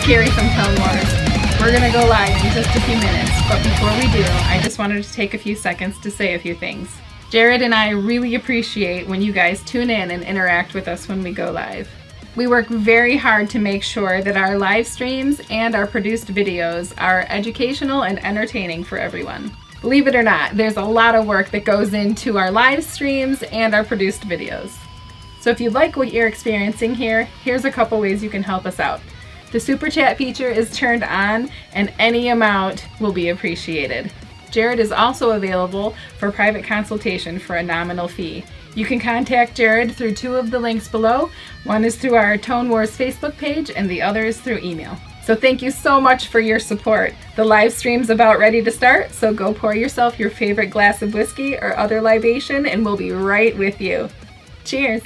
Carrie from Tone Wars. We're gonna go live in just a few minutes, but before we do, I just wanted to take a few seconds to say a few things. Jared and I really appreciate when you guys tune in and interact with us when we go live. We work very hard to make sure that our live streams and our produced videos are educational and entertaining for everyone. Believe it or not, there's a lot of work that goes into our live streams and our produced videos. So if you like what you're experiencing here, here's a couple ways you can help us out. The super chat feature is turned on and any amount will be appreciated. Jared is also available for private consultation for a nominal fee. You can contact Jared through two of the links below. One is through our Tone Wars Facebook page and the other is through email. So thank you so much for your support. The live stream's about ready to start, so go pour yourself your favorite glass of whiskey or other libation and we'll be right with you. Cheers!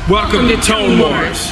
Welcome to Tone Wars.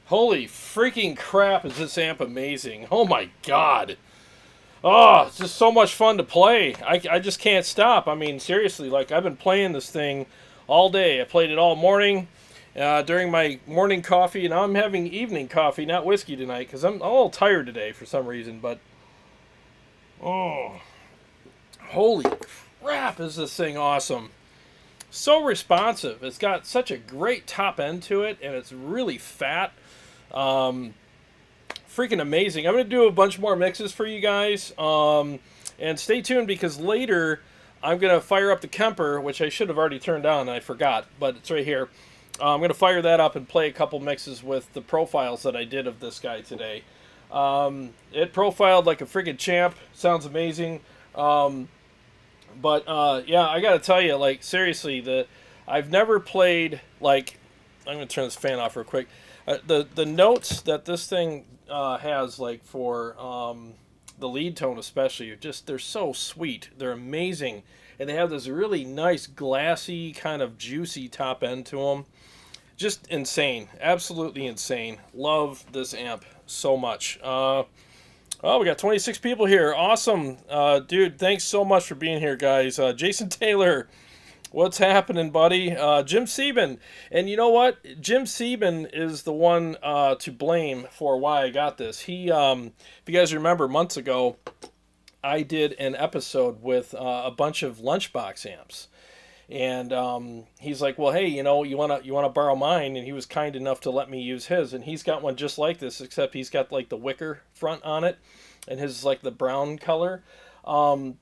Holy freaking crap, is this amp amazing. Oh my god. Oh, it's just so much fun to play. I just can't stop. I mean, seriously, like, I've been playing this thing all day. I played it all morning during my morning coffee, and I'm having evening coffee, not whiskey tonight, because I'm a little tired today for some reason, but... Oh, holy crap, is this thing awesome. So responsive. It's got such a great top end to it, and it's really fat. Freaking amazing. I'm going to do a bunch more mixes for you guys. And stay tuned, because later I'm going to fire up the Kemper, which I should have already turned on and I forgot, but it's right here. I'm going to fire that up and play a couple mixes with the profiles that I did of this guy today. It profiled like a freaking champ. Sounds amazing. But yeah, I got to tell you, like, seriously, I've never played, like, I'm going to turn this fan off real quick. The notes that this thing has, like, for the lead tone especially, they're so sweet. They're amazing. And they have this really nice, glassy, kind of juicy top end to them. Just insane. Absolutely insane. Love this amp so much. Oh, we got 26 people here. Awesome. Dude, thanks so much for being here, guys. Jason Taylor, what's happening, buddy? Jim Sieben. And you know what? Jim Sieben is the one to blame for why I got this. He, if you guys remember, months ago, I did an episode with a bunch of lunchbox amps. And he's like, well, hey, you know, you wanna borrow mine? And he was kind enough to let me use his. And he's got one just like this, except he's got like the wicker front on it, and his is like the brown color. And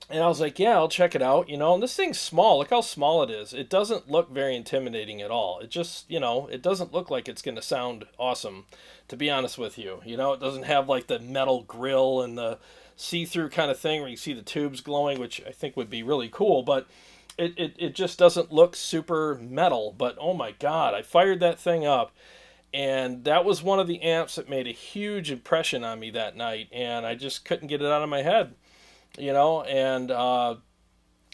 I was like, yeah, I'll check it out, you know. And this thing's small. Look how small it is. It doesn't look very intimidating at all. It just, you know, it doesn't look like it's gonna sound awesome, to be honest with you. You know, it doesn't have like the metal grill and the see-through kind of thing where you see the tubes glowing, which I think would be really cool, but it just doesn't look super metal. But oh my god, I fired that thing up, and that was one of the amps that made a huge impression on me that night, and I just couldn't get it out of my head, you know. And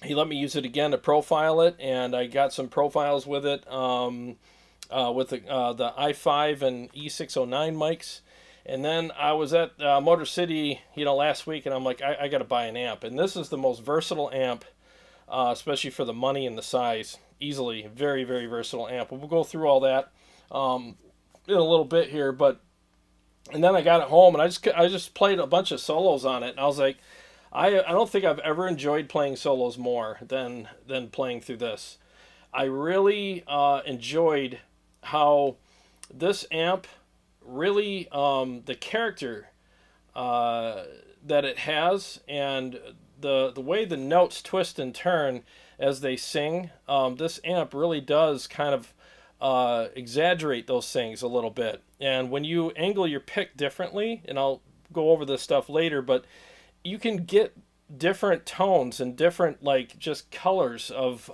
he let me use it again to profile it, and I got some profiles with it, with the i5 and E609 mics. And then I was at Motor City, you know, last week, and I'm like, I got to buy an amp. And this is the most versatile amp, especially for the money and the size. Easily, very, very versatile amp. We'll go through all that in a little bit here. And then I got it home, and I just played a bunch of solos on it. And I was like, I don't think I've ever enjoyed playing solos more than playing through this. I really enjoyed how this amp really, the character that it has, and the way the notes twist and turn as they sing. This amp really does kind of exaggerate those things a little bit. And when you angle your pick differently, and I'll go over this stuff later, but you can get different tones and different, like, just colors of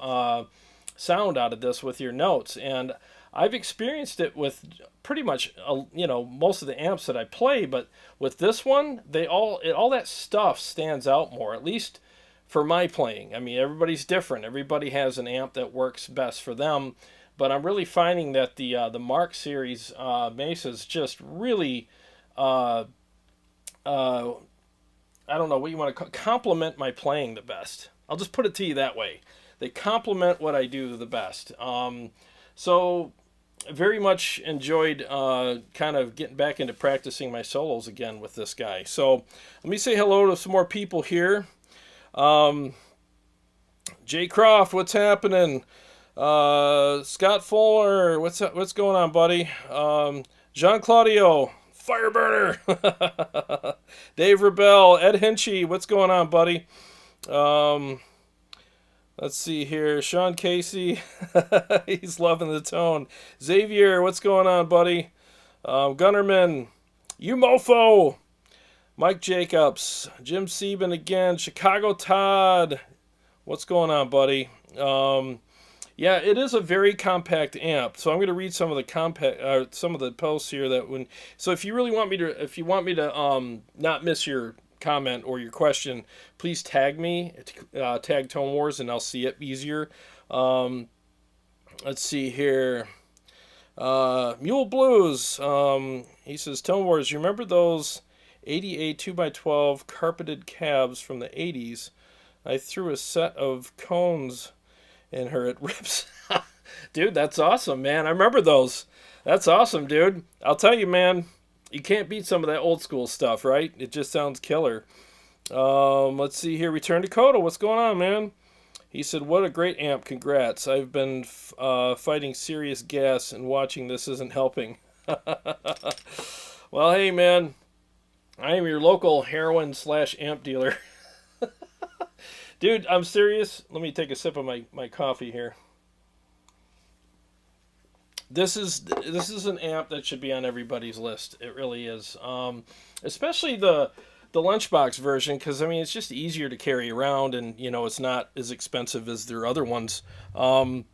sound out of this with your notes. And I've experienced it with pretty much, you know, most of the amps that I play, but with this one, all that stuff stands out more, at least for my playing. I mean, everybody's different. Everybody has an amp that works best for them, but I'm really finding that the Mark series Mesas just really, I don't know what you want to complement my playing the best. I'll just put it to you that way. They complement what I do the best. So very much enjoyed kind of getting back into practicing my solos again with this guy. So let me say hello to some more people here. Jay Croft, what's happening? Scott Fuller, what's going on, buddy? Jean Claudio, Fireburner. Dave Rebel, Ed Hinchy, what's going on, buddy? Let's see here. Sean Casey, he's loving the tone. Xavier, what's going on, buddy? Gunnerman, you mofo. Mike Jacobs, Jim Sieben again. Chicago Todd, what's going on, buddy? Yeah, it is a very compact amp. So I'm going to read some of the posts here that when. So if you really want me to, not miss your comment or your question, please tag me, tag Tone Wars, and I'll see it easier. Let's see here. Mule Blues. He says, Tone Wars, you remember those 88 2x12 carpeted cabs from the 80s? I threw a set of cones in her at Rips. Dude, that's awesome, man. I remember those. That's awesome, dude. I'll tell you, man, you can't beat some of that old school stuff, right? It just sounds killer. Let's see here. Return to Kodo. What's going on, man? He said, what a great amp. Congrats. I've been fighting serious gas, and watching this isn't helping. Well, hey, man. I am your local heroin/amp dealer. Dude, I'm serious. Let me take a sip of my coffee here. This is an amp that should be on everybody's list. It really is. Especially the lunchbox version, because I mean it's just easier to carry around, and you know it's not as expensive as their other ones. And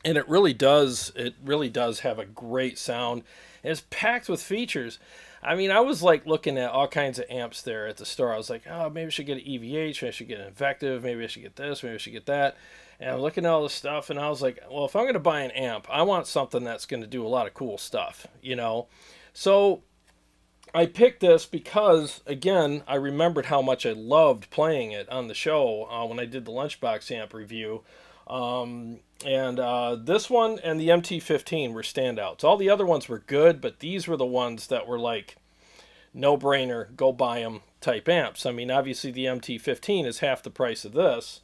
it really does have a great sound. And it's packed with features. I mean, I was like looking at all kinds of amps there at the store. I was like, oh, maybe I should get an EVH, maybe I should get an Invective, maybe I should get this, maybe I should get that. And I'm looking at all this stuff, and I was like, well, if I'm going to buy an amp, I want something that's going to do a lot of cool stuff, you know? So I picked this because, again, I remembered how much I loved playing it on the show when I did the Lunchbox amp review. This one and the MT-15 were standouts. All the other ones were good, but these were the ones that were like no-brainer, go buy them type amps. I mean, obviously the MT-15 is half the price of this,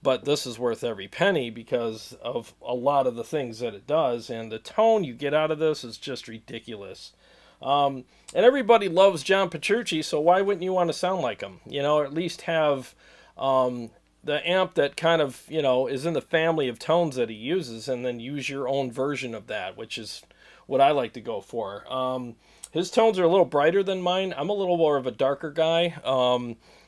but this is worth every penny because of a lot of the things that it does, and the tone you get out of this is just ridiculous. And everybody loves John Petrucci, so why wouldn't you want to sound like him? You know, or at least have the amp that kind of, you know, is in the family of tones that he uses, and then use your own version of that, which is what I like to go for. His tones are a little brighter than mine. I'm a little more of a darker guy,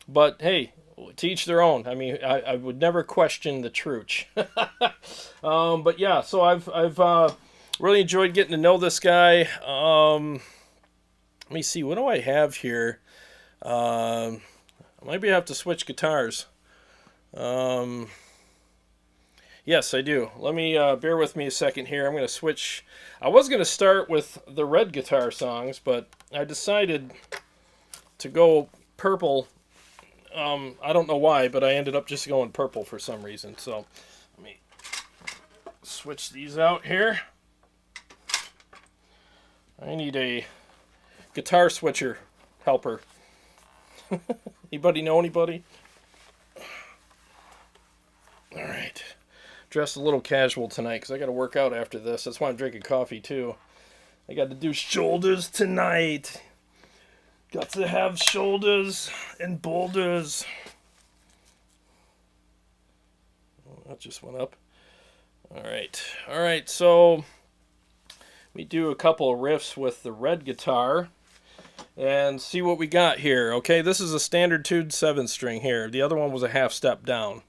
but hey, to each their own. I mean, I would never question the Truch. But yeah, so I've really enjoyed getting to know this guy. Let me see, what do I have here? Maybe I have to switch guitars. Yes, I do. Let me bear with me a second here. I'm going to switch. I was going to start with the red guitar songs, but I decided to go purple. I don't know why, but I ended up just going purple for some reason. So let me switch these out here. I need a guitar switcher helper. Anybody know anybody? All right. Dressed a little casual tonight because I got to work out after this. That's why I'm drinking coffee too. I got to do shoulders tonight. Got to have shoulders and boulders. Oh, that just went up. All right. So we do a couple of riffs with the red guitar and see what we got here. Okay, this is a standard tuned 7-string here. The other one was a half step down.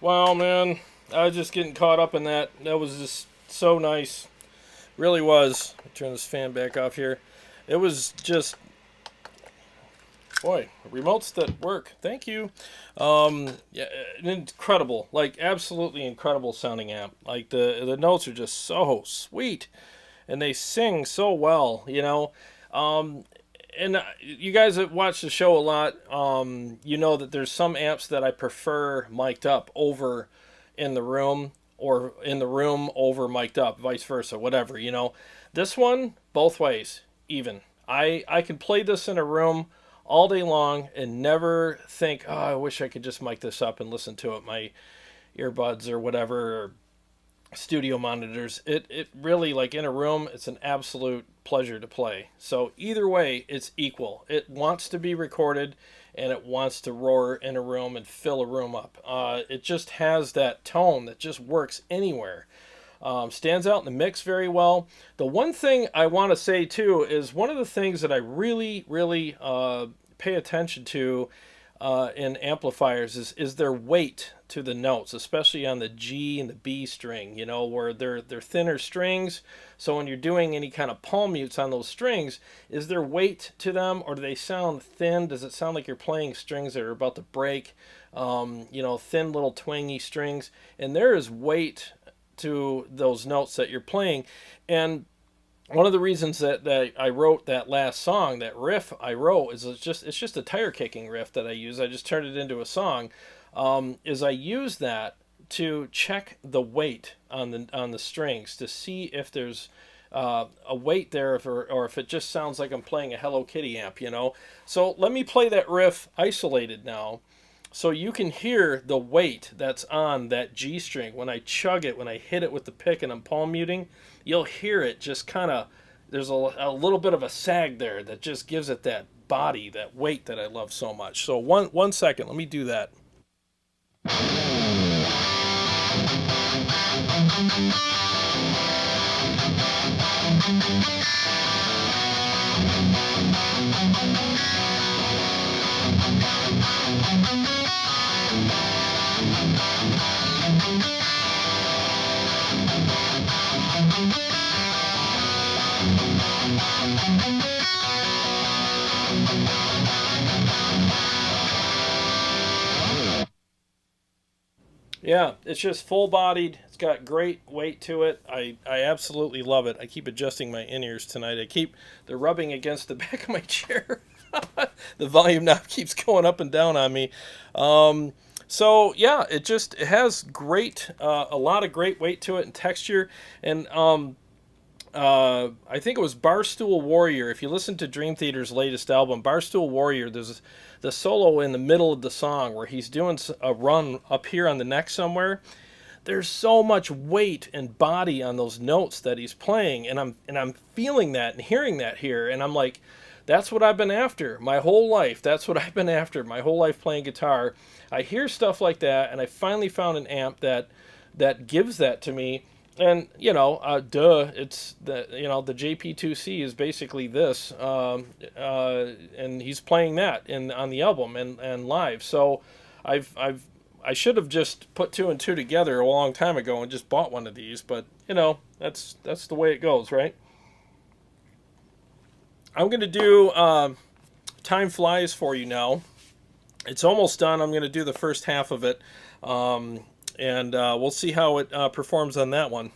Wow, man. I was just getting caught up in that. That was just so nice. Really was. I'll turn this fan back off here. It was just... Boy, remotes that work. Thank you. Yeah, incredible. Like, absolutely incredible sounding amp. Like, the notes are just so sweet. And they sing so well, you know. And you guys that watch the show a lot, you know that there's some amps that I prefer mic'd up over in the room, or in the room over mic'd up, vice versa, whatever, you know. This one, both ways, even. I can play this in a room all day long and never think, oh, I wish I could just mic this up and listen to it, my earbuds or whatever, or studio monitors. It really, like, in a room, it's an absolute pleasure to play. So either way, it's equal. It wants to be recorded and it wants to roar in a room and fill a room up. It just has that tone that just works anywhere. Stands out in the mix very well. The one thing I want to say too is one of the things that I really pay attention to in amplifiers is their weight to the notes, especially on the G and the B string, you know, where they're thinner strings. So when you're doing any kind of palm mutes on those strings, is there weight to them, or do they sound thin? Does it sound like you're playing strings that are about to break? You know, thin little twangy strings. And there is weight to those notes that you're playing. And one of the reasons that I wrote that last song, that riff I wrote, is it's just a tire kicking riff that I use. I just turned it into a song. Is I use that to check the weight on the strings to see if there's a weight there, or if it just sounds like I'm playing a Hello Kitty amp, you know. So let me play that riff isolated now, so you can hear the weight that's on that G string. When I chug it, when I hit it with the pick and I'm palm muting, you'll hear it just kind of, there's a little bit of a sag there that just gives it that body, that weight that I love so much. So one second, let me do that. Yeah, it's just full-bodied. It's got great weight to it. I absolutely love it. I keep adjusting my in-ears tonight. They're rubbing against the back of my chair. The volume knob keeps going up and down on me. So yeah, it has great, a lot of great weight to it and texture. And I think it was Barstool Warrior. If you listen to Dream Theater's latest album, Barstool Warrior, there's the solo in the middle of the song where he's doing a run up here on the neck somewhere. There's so much weight and body on those notes that he's playing, and I'm feeling that and hearing that here, and I'm like, that's what I've been after my whole life. That's what I've been after my whole life playing guitar. I hear stuff like that, and I finally found an amp that gives that to me. And, you know, it's the, you know, the JP2C is basically this, and he's playing that on the album and live. So I should have just put two and two together a long time ago and just bought one of these, but, you know, that's the way it goes, right? I'm going to do Time Flies for you now. It's almost done. I'm going to do the first half of it. And we'll see how it performs on that one.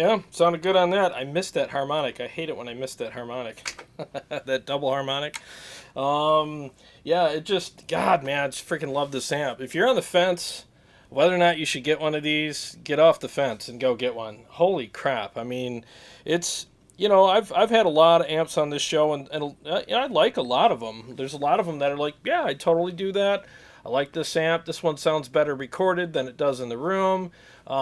Yeah, sounded good on that. I missed that harmonic. I hate it when I miss that harmonic. That double harmonic. Yeah, it just, God, man, I just freaking love this amp. If you're on the fence, whether or not you should get one of these, get off the fence and go get one. Holy crap. I mean, it's, you know, I've had a lot of amps on this show, and you know, I like a lot of them. There's a lot of them that are like, yeah, I totally do that. I like this amp. This one sounds better recorded than it does in the room.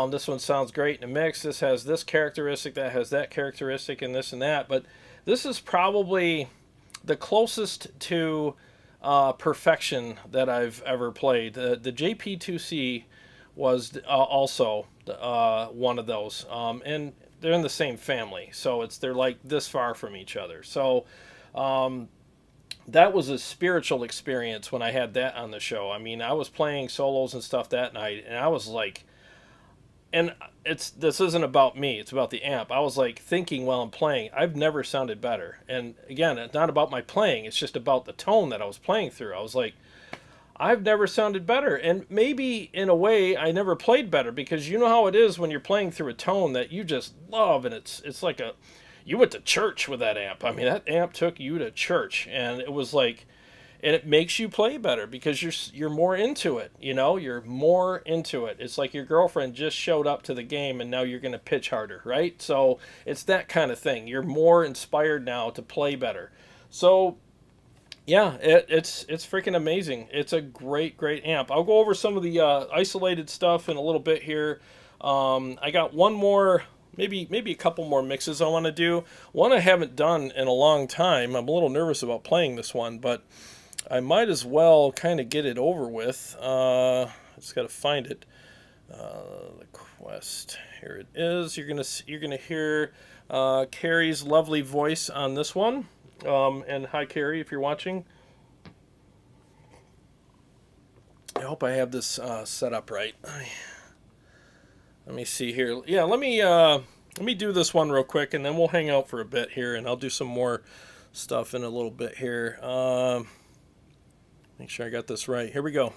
This one sounds great in a mix. This has this characteristic, that has that characteristic, and this and that. But this is probably the closest to perfection that I've ever played. The JP2C was also one of those, and they're in the same family, so they're like this far from each other. So that was a spiritual experience when I had that on the show. I mean, I was playing solos and stuff that night, and I was like, and this isn't about me, it's about the amp. I was like thinking while I'm playing, I've never sounded better. And again, it's not about my playing, it's just about the tone that I was playing through. I was like, I've never sounded better. And maybe in a way I never played better, because you know how it is when you're playing through a tone that you just love, and it's like you went to church with that amp. I mean, that amp took you to church, and it was like, and it makes you play better because you're more into it, you know? You're more into it. It's like your girlfriend just showed up to the game and now you're going to pitch harder, right? So it's that kind of thing. You're more inspired now to play better. So yeah, it's freaking amazing. It's a great amp. I'll go over some of the isolated stuff in a little bit here. I got one more, maybe a couple more mixes I want to do. One I haven't done in a long time. I'm a little nervous about playing this one, but I might as well kind of get it over with. I just got to find it. The quest. Here it is. You're gonna hear Carrie's lovely voice on this one. And hi, Carrie, if you're watching. I hope I have this set up right. Let me see here. Yeah, let me do this one real quick, and then we'll hang out for a bit here, and I'll do some more stuff in a little bit here. Make sure I got this right. Here we go.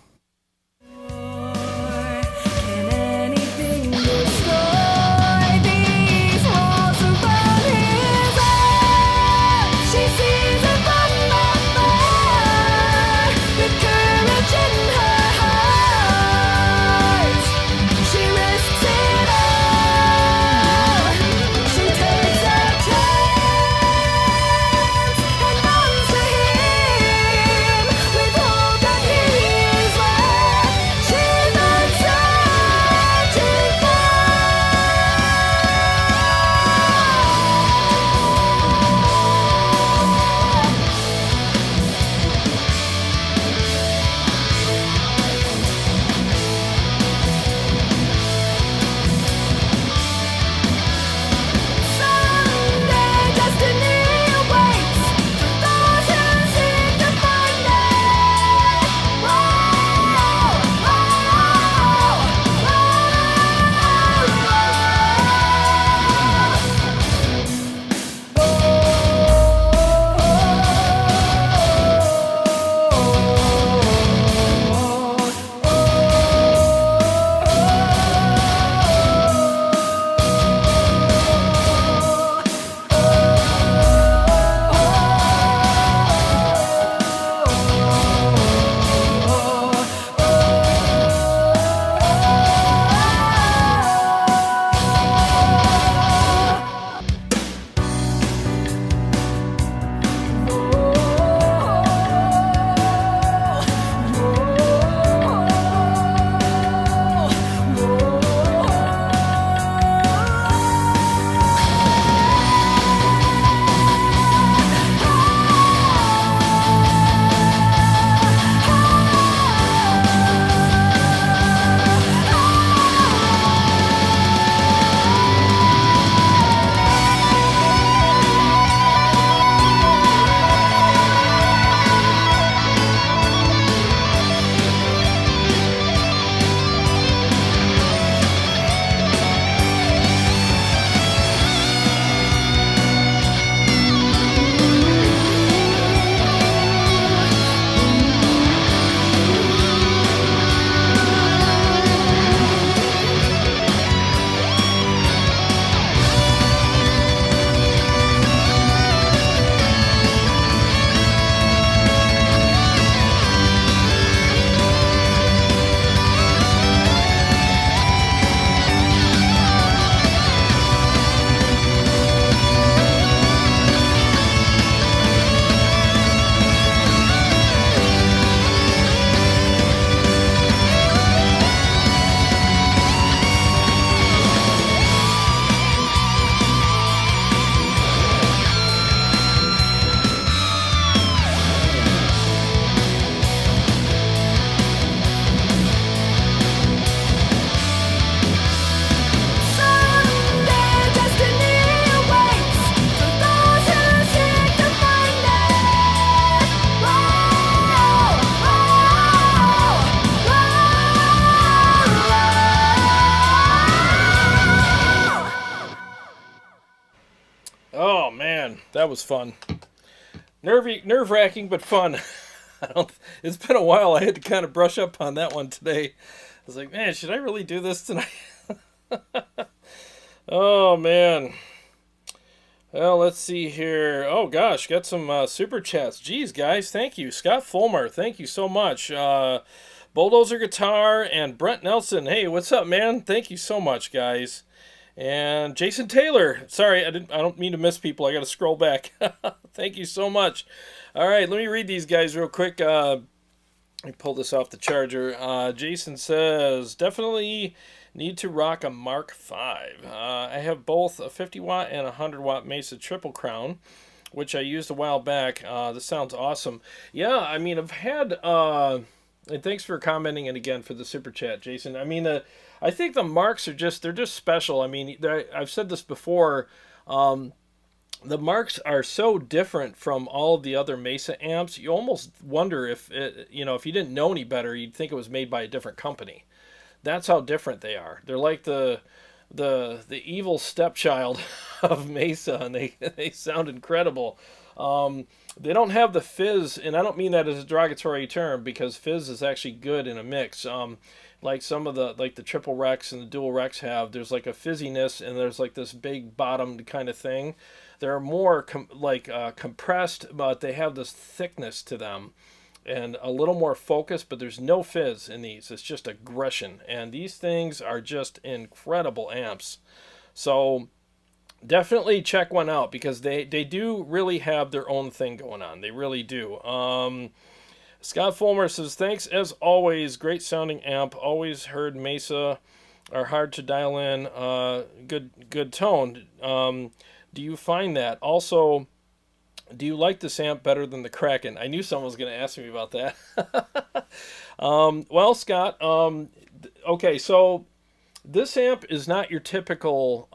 that was fun. Nerve-wracking, but fun. It's been a while. I had to kind of brush up on that one today. I was like, man, should I really do this tonight? Oh, man. Well, let's see here. Oh, gosh, got some super chats. Geez, guys, thank you. Scott Fulmer, thank you so much. Bulldozer Guitar and Brent Nelson. Hey, what's up, man? Thank you so much, guys. And Jason Taylor. Sorry, I don't mean to miss people. I got to scroll back. Thank you so much. All right, let me read these guys real quick. Let me pull this off the charger. Jason says, definitely need to rock a Mark V. I have both a 50 watt and a 100 watt Mesa Triple Crown, which I used a while back. This sounds awesome. Yeah, I mean, I've had, and thanks for commenting and again for the super chat, Jason. I mean, I think the Marks are they're just special. I mean, I've said this before, the Marks are so different from all of the other Mesa amps. You almost wonder if if you didn't know any better, you'd think it was made by a different company. That's how different they are. They're like the evil stepchild of Mesa, and they sound incredible. They don't have the fizz, and I don't mean that as a derogatory term, because fizz is actually good in a mix. Like some of the triple Rex and the dual Rex have, there's like a fizziness, and there's like this big bottomed kind of thing. They're more compressed, but they have this thickness to them and a little more focus, but there's no fizz in these. It's just aggression, and these things are just incredible amps. So definitely check one out, because they do really have their own thing going on. They really do. Scott Fulmer says, thanks as always. Great sounding amp. Always heard Mesa are hard to dial in. Good tone. Do you find that? Also, do you like this amp better than the Kraken? I knew someone was going to ask me about that. Well, Scott, okay, so this amp is not your typical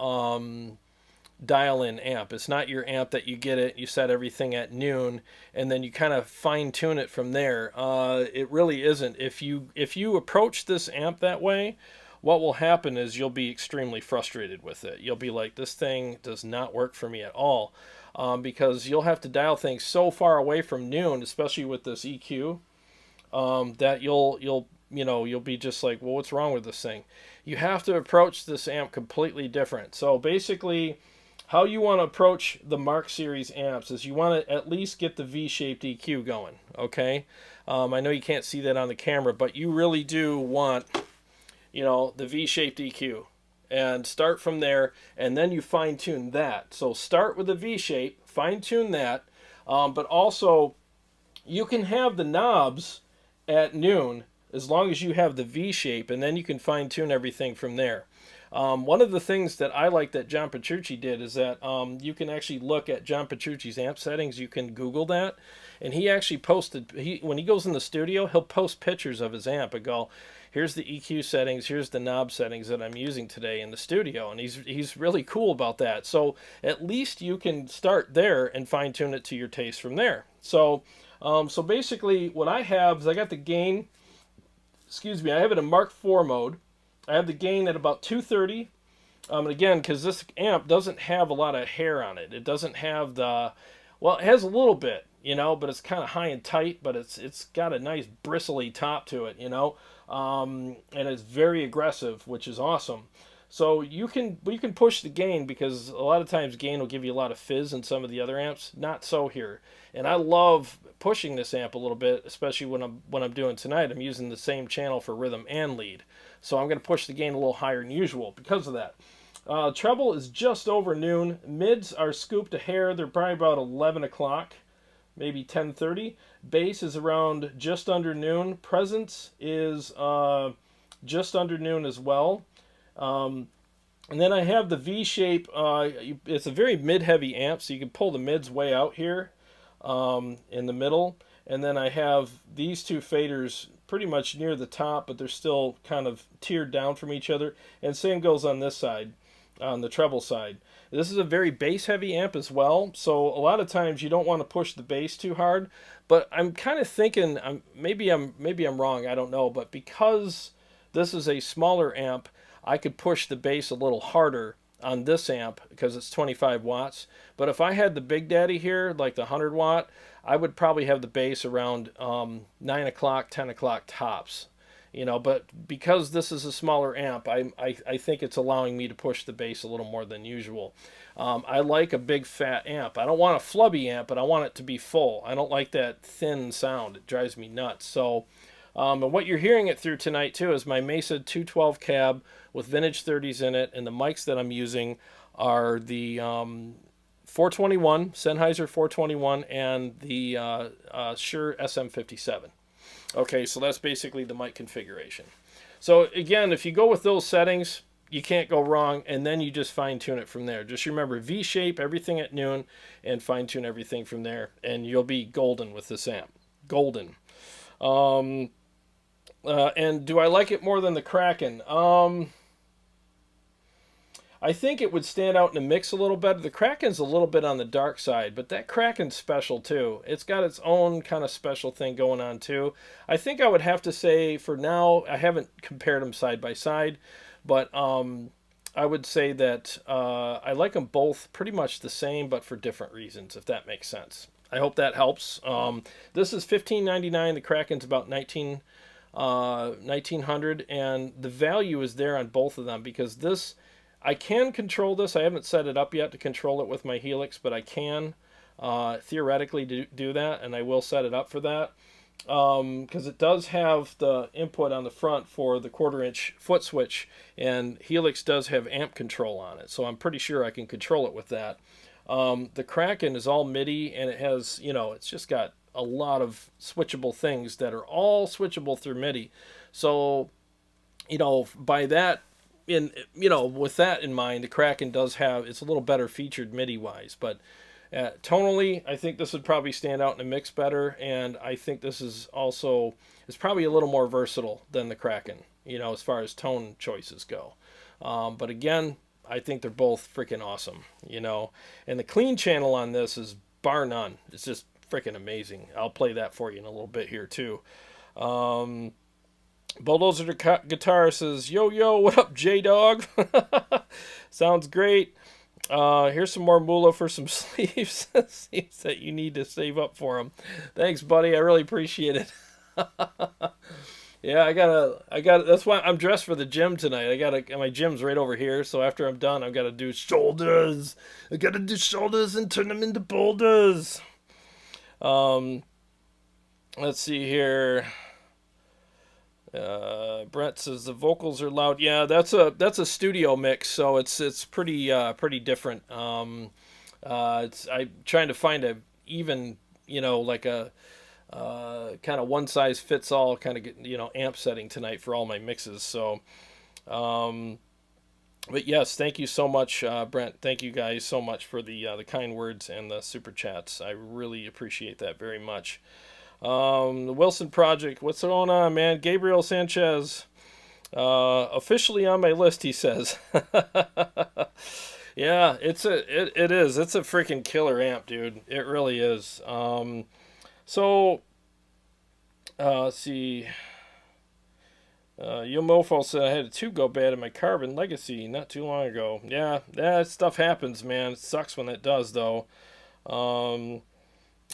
dial-in amp. It's not your amp that you get it, you set everything at noon, and then you kind of fine-tune it from there. It really isn't. If you approach this amp that way, what will happen is you'll be extremely frustrated with it. You'll be like, this thing does not work for me at all, because you'll have to dial things so far away from noon, especially with this EQ, that you'll be just like, well, what's wrong with this thing? You have to approach this amp completely different. So basically, how you want to approach the Mark Series amps is you want to at least get the V-shaped EQ going, okay? I know you can't see that on the camera, but you really do want, the V-shaped EQ. And start from there, and then you fine-tune that. So start with the V-shape, fine-tune that, but also you can have the knobs at noon as long as you have the V-shape, and then you can fine-tune everything from there. One of the things that I like that John Petrucci did is that you can actually look at John Petrucci's amp settings. You can Google that, and he actually posted, when he goes in the studio, he'll post pictures of his amp and go, here's the EQ settings, here's the knob settings that I'm using today in the studio, and he's really cool about that. So at least you can start there and fine-tune it to your taste from there. So so basically what I have is I got the gain, I have it in Mark IV mode. I have the gain at about 230. And again, because this amp doesn't have a lot of hair on it. It doesn't have it has a little bit, but it's kind of high and tight, but it's got a nice bristly top to it, and it's very aggressive, which is awesome. So you can push the gain, because a lot of times gain will give you a lot of fizz in some of the other amps. Not so here. And I love pushing this amp a little bit, especially when I'm doing tonight. I'm using the same channel for rhythm and lead. So I'm going to push the gain a little higher than usual because of that. Treble is just over noon. Mids are scooped a hair. They're probably about 11 o'clock, maybe 10:30. Bass is around just under noon. Presence is just under noon as well. And then I have the V-shape. It's a very mid-heavy amp, so you can pull the mids way out here in the middle. And then I have these two faders pretty much near the top, but they're still kind of tiered down from each other. And same goes on this side, on the treble side. This is a very bass-heavy amp as well, so a lot of times you don't want to push the bass too hard. But I'm kind of thinking, maybe I'm wrong, I don't know, but because this is a smaller amp, I could push the bass a little harder on this amp because it's 25 watts. But if I had the Big Daddy here, like the 100 watt, I would probably have the bass around 9 o'clock, 10 o'clock tops. But because this is a smaller amp, I think it's allowing me to push the bass a little more than usual. I like a big fat amp. I don't want a flubby amp, but I want it to be full. I don't like that thin sound. It drives me nuts. So, and what you're hearing it through tonight too is my Mesa 212 cab with vintage 30s in it, and the mics that I'm using are the 421, Sennheiser 421, and the Shure SM57. Okay, so that's basically the mic configuration. So again, if you go with those settings, you can't go wrong, and then you just fine-tune it from there. Just remember V-shape everything at noon and fine-tune everything from there, and you'll be golden with this amp. Golden. And do I like it more than the Kraken? I think it would stand out in a mix a little better. The Kraken's a little bit on the dark side, but that Kraken's special too. It's got its own kind of special thing going on too. I think I would have to say for now, I haven't compared them side by side, but I would say that I like them both pretty much the same, but for different reasons, if that makes sense. I hope that helps. This is $15.99. The Kraken's about $1900, and the value is there on both of them because this, I can control this. I haven't set it up yet to control it with my Helix, but I can theoretically do that, and I will set it up for that because it does have the input on the front for the 1/4-inch foot switch, and Helix does have amp control on it, so I'm pretty sure I can control it with that. The Kraken is all MIDI, and it has, it's just got a lot of switchable things that are all switchable through MIDI. So, by that, with that in mind, the Kraken does have, it's a little better featured MIDI-wise, but tonally, I think this would probably stand out in a mix better, and I think this is also, it's probably a little more versatile than the Kraken, as far as tone choices go. But again, I think they're both freaking awesome, and the clean channel on this is bar none. It's just freaking amazing. I'll play that for you in a little bit here too. Bulldozer Guitar says, yo, what up, J-Dog? Sounds great. Here's some more moolah for some sleeves. Seems that you need to save up for them. Thanks, buddy. I really appreciate it. Yeah, I gotta, that's why I'm dressed for the gym tonight. My gym's right over here, so after I'm done, I've got to do shoulders. I gotta do shoulders and turn them into boulders. Let's see here. Brett says the vocals are loud. Yeah, that's a studio mix, so it's pretty different. I'm trying to find a even, like a kind of one size fits all kind of amp setting tonight for all my mixes. So, but yes, thank you so much, Brent. Thank you guys so much for the kind words and the super chats. I really appreciate that very much. The Wilson Project, what's going on, man? Gabriel Sanchez, officially on my list, he says. Yeah, it is. It's a freaking killer amp, dude. It really is. So, let's see. Yomofo said I had a tube go bad in my Carbon Legacy not too long ago. Yeah, that stuff happens, man. It sucks when it does, though.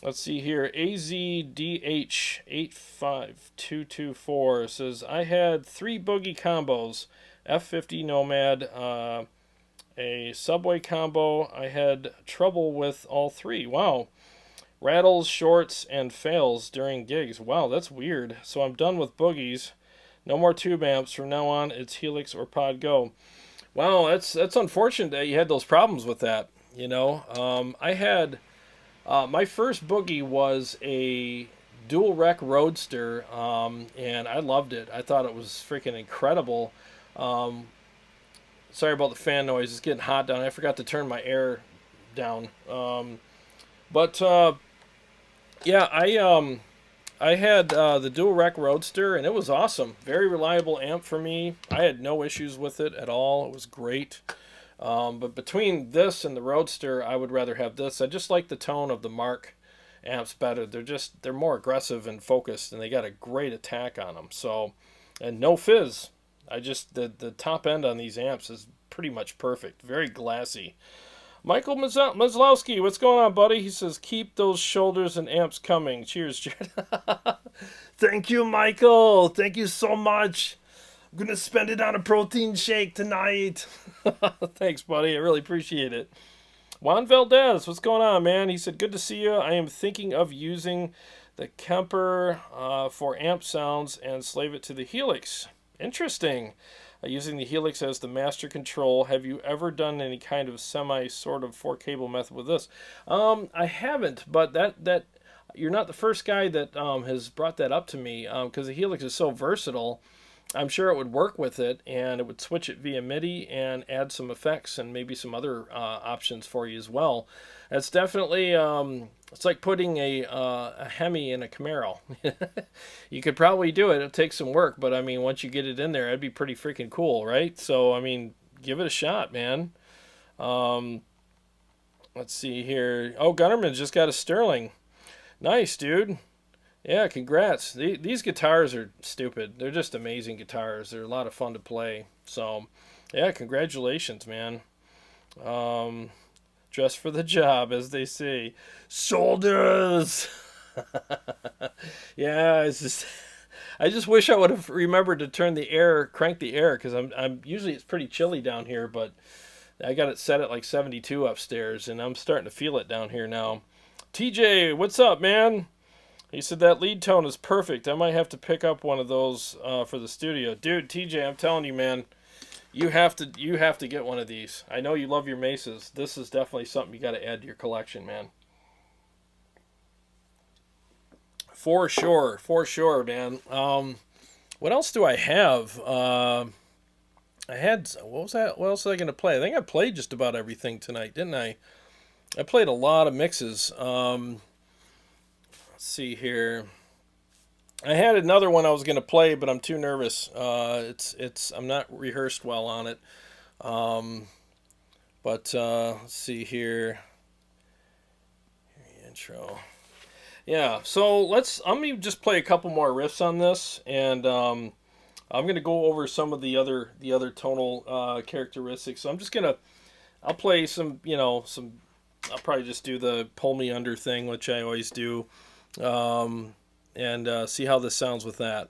Let's see here. AZDH85224 says, I had 3 boogie combos. F50 Nomad, a Subway combo. I had trouble with all 3. Wow. Rattles, shorts, and fails during gigs. Wow, that's weird. So I'm done with boogies. No more tube amps. From now on, it's Helix or Pod Go. Wow, that's unfortunate that you had those problems with that. I had... my first boogie was a dual rec Roadster, and I loved it. I thought it was freaking incredible. Sorry about the fan noise. It's getting hot down. I forgot to turn my air down. Yeah, I had the dual rec Roadster, and it was awesome. Very reliable amp for me. I had no issues with it at all. It was great. But between this and the Roadster, I would rather have this. I just like the tone of the Mark amps better. They're more aggressive and focused, and they got a great attack on them. So, and no fizz. The top end on these amps is pretty much perfect. Very glassy. Michael Maslowski, what's going on, buddy? He says, keep those shoulders and amps coming. Cheers, Jared. Thank you, Michael. Thank you so much. I'm going to spend it on a protein shake tonight. Thanks, buddy. I really appreciate it. Juan Valdez, what's going on, man? He said, good to see you. I am thinking of using the Kemper for amp sounds and slave it to the Helix. Interesting. Using the Helix as the master control. Have you ever done any kind of sort of 4-cable method with this? I haven't, but that you're not the first guy that has brought that up to me, because the Helix is so versatile. I'm sure it would work with it, and it would switch it via MIDI and add some effects and maybe some other options for you as well. It's definitely, it's like putting a Hemi in a Camaro. You could probably do it. It'll take some work, but I mean, once you get it in there, it'd be pretty freaking cool, right? So, I mean, give it a shot, man. Let's see here. Oh, Gunnerman just got a Sterling. Nice, dude. Yeah, congrats. These guitars are stupid. They're just amazing guitars. They're a lot of fun to play. So, yeah, congratulations, man. Dress for the job, as they say. Shoulders! Yeah, it's just... I just wish I would have remembered to crank the air, because I'm usually it's pretty chilly down here, but I got it set at like 72 upstairs, and I'm starting to feel it down here now. TJ, what's up, man? He said that lead tone is perfect. I might have to pick up one of those for the studio. Dude, TJ, I'm telling you, man, you have to get one of these. I know you love your Mesas. This is definitely something you got to add to your collection, man. For sure, man. What else do I have? I had, what was that? What else was I going to play? I think I played just about everything tonight, didn't I? I played a lot of mixes. Let's see here. I had another one I was going to play, but I'm too nervous. I'm not rehearsed well on it. Let's see here. Intro. Yeah, so let me just play a couple more riffs on this, and I'm going to go over some of the other tonal characteristics. So I'll play some, I'll probably just do the pull me under thing, which I always do. And see how this sounds with that.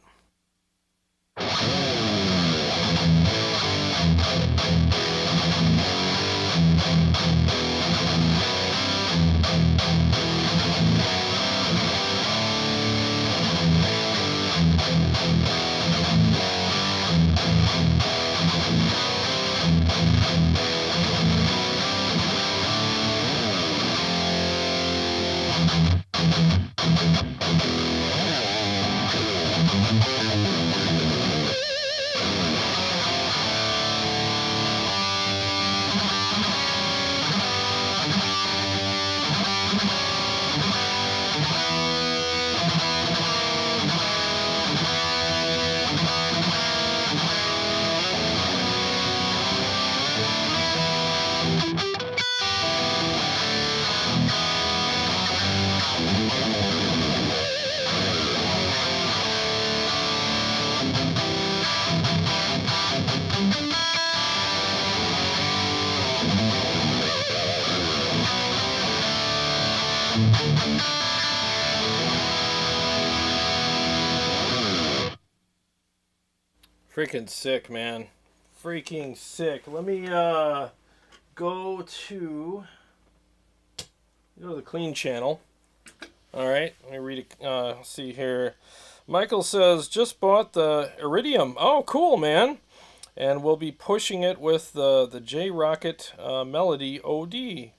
Freaking sick, man. Freaking sick. Let me go to the clean channel. All right, let me read it. See here. Michael says, just bought the Iridium. Oh, cool, man. And we'll be pushing it with the J-Rocket Melody OD.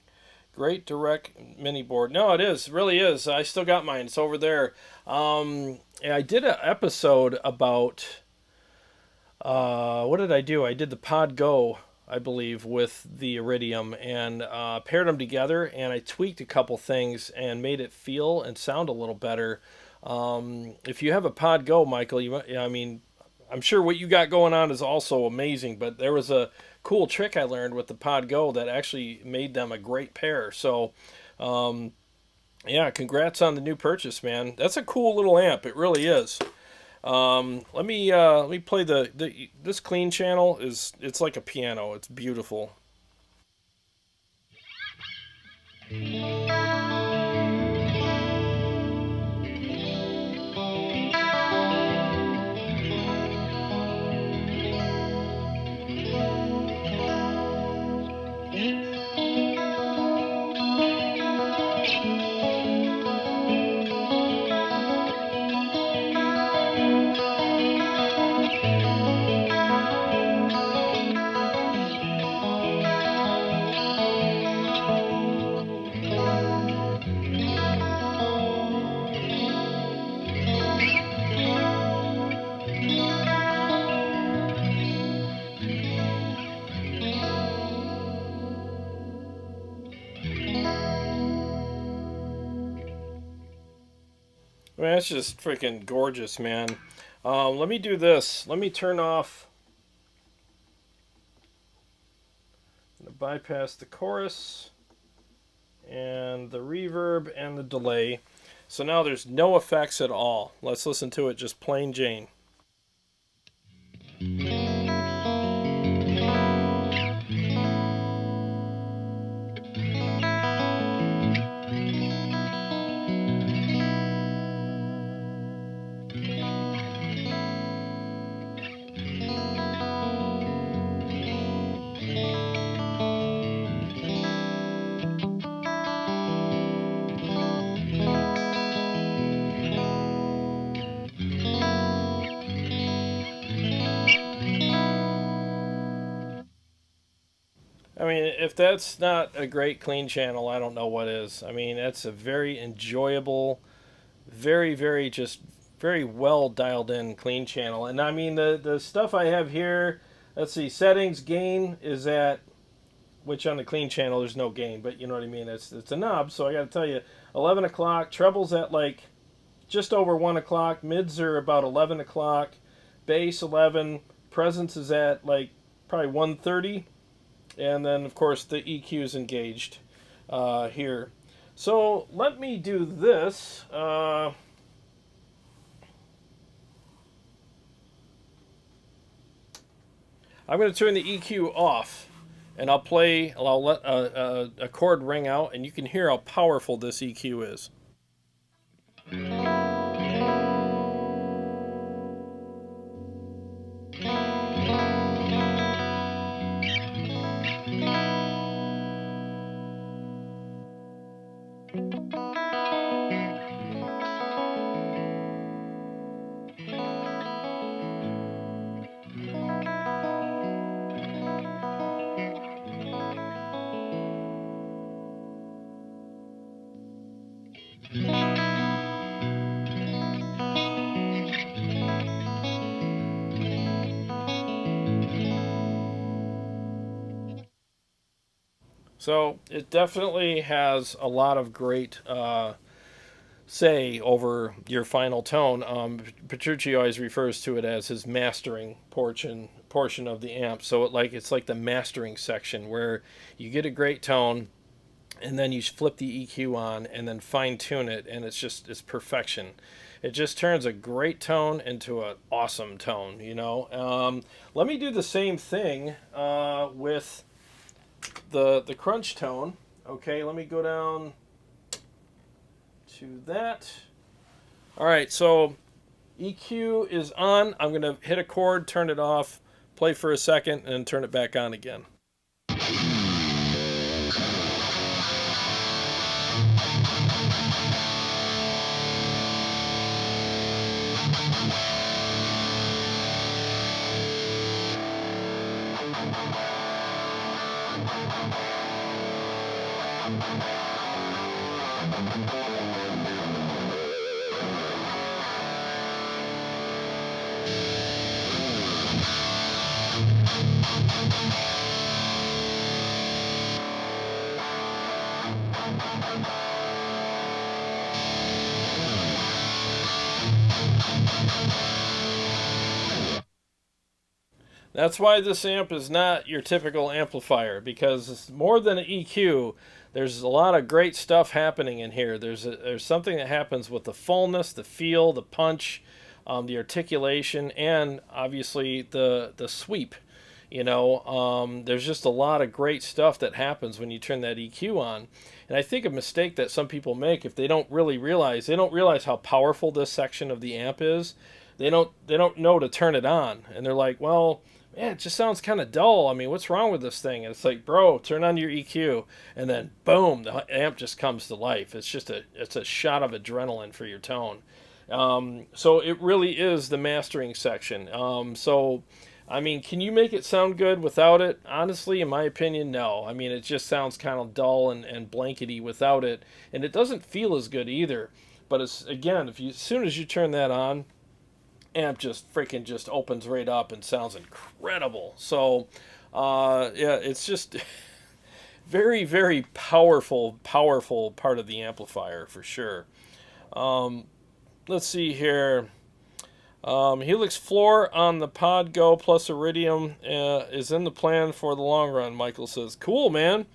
Great direct mini board. No, it is. It really is. I still got mine. It's over there. I did an episode about... what did I do? I did the Pod Go, I believe, with the Iridium, and paired them together, and I tweaked a couple things and made it feel and sound a little better. If you have a Pod Go, Michael, I'm sure what you got going on is also amazing, but there was a cool trick I learned with the Pod Go that actually made them a great pair. So, yeah, congrats on the new purchase, man. That's a cool little amp. It really is. Let me play this clean channel it's like a piano. It's beautiful. I mean, that's just freaking gorgeous, man. Let me do this. Let me turn off. I'm gonna bypass the chorus and the reverb and the delay. So now there's no effects at all. Let's listen to it just plain Jane. I mean, if that's not a great clean channel, I don't know what is. I mean, that's a very enjoyable, very just very well dialed in clean channel. And I mean, the stuff I have here, let's see, settings, gain is at, which on the clean channel there's no gain, but you know what I mean. It's a knob, so I got to tell you, 11 o'clock. Trebles at like just over 1 o'clock. Mids are about 11 o'clock. Bass 11. Presence is at like probably 1:30. And then, of course, the EQ is engaged here. So let me do this. I'm going to turn the EQ off, and I'll let a chord ring out, and you can hear how powerful this EQ is. So it definitely has a lot of great say over your final tone. Petrucci always refers to it as his mastering portion of the amp. So it's like the mastering section where you get a great tone, and then you flip the EQ on and then fine tune it, and it's perfection. It just turns a great tone into an awesome tone. Let me do the same thing with the crunch tone. Okay, let me go down to that. All right, so EQ is on. I'm going to hit a chord, turn it off, play for a second, and then turn it back on again. That's why this amp is not your typical amplifier, because it's more than an EQ. There's a lot of great stuff happening in here. There's something that happens with the fullness, the feel, the punch. the articulation, and obviously the sweep. You know, there's just a lot of great stuff that happens when you turn that EQ on. And I think a mistake that some people make, if they don't really realize, they don't realize how powerful this section of the amp is. They don't know to turn it on, and they're like, well, man, it just sounds kind of dull. I mean, what's wrong with this thing? And it's like, bro, turn on your EQ, and then boom, the amp just comes to life. It's a shot of adrenaline for your tone. So it really is the mastering section. So I mean, can you make it sound good without it? Honestly, in my opinion, no. I mean, it just sounds kind of dull and blankety without it, and it doesn't feel as good either. But it's, again, as soon as you turn that on, amp just freaking just opens right up and sounds incredible. So, yeah, it's just very, very powerful part of the amplifier for sure. Let's see here. Helix floor on the Pod Go plus Iridium is in the plan for the long run, Michael says. Cool, man.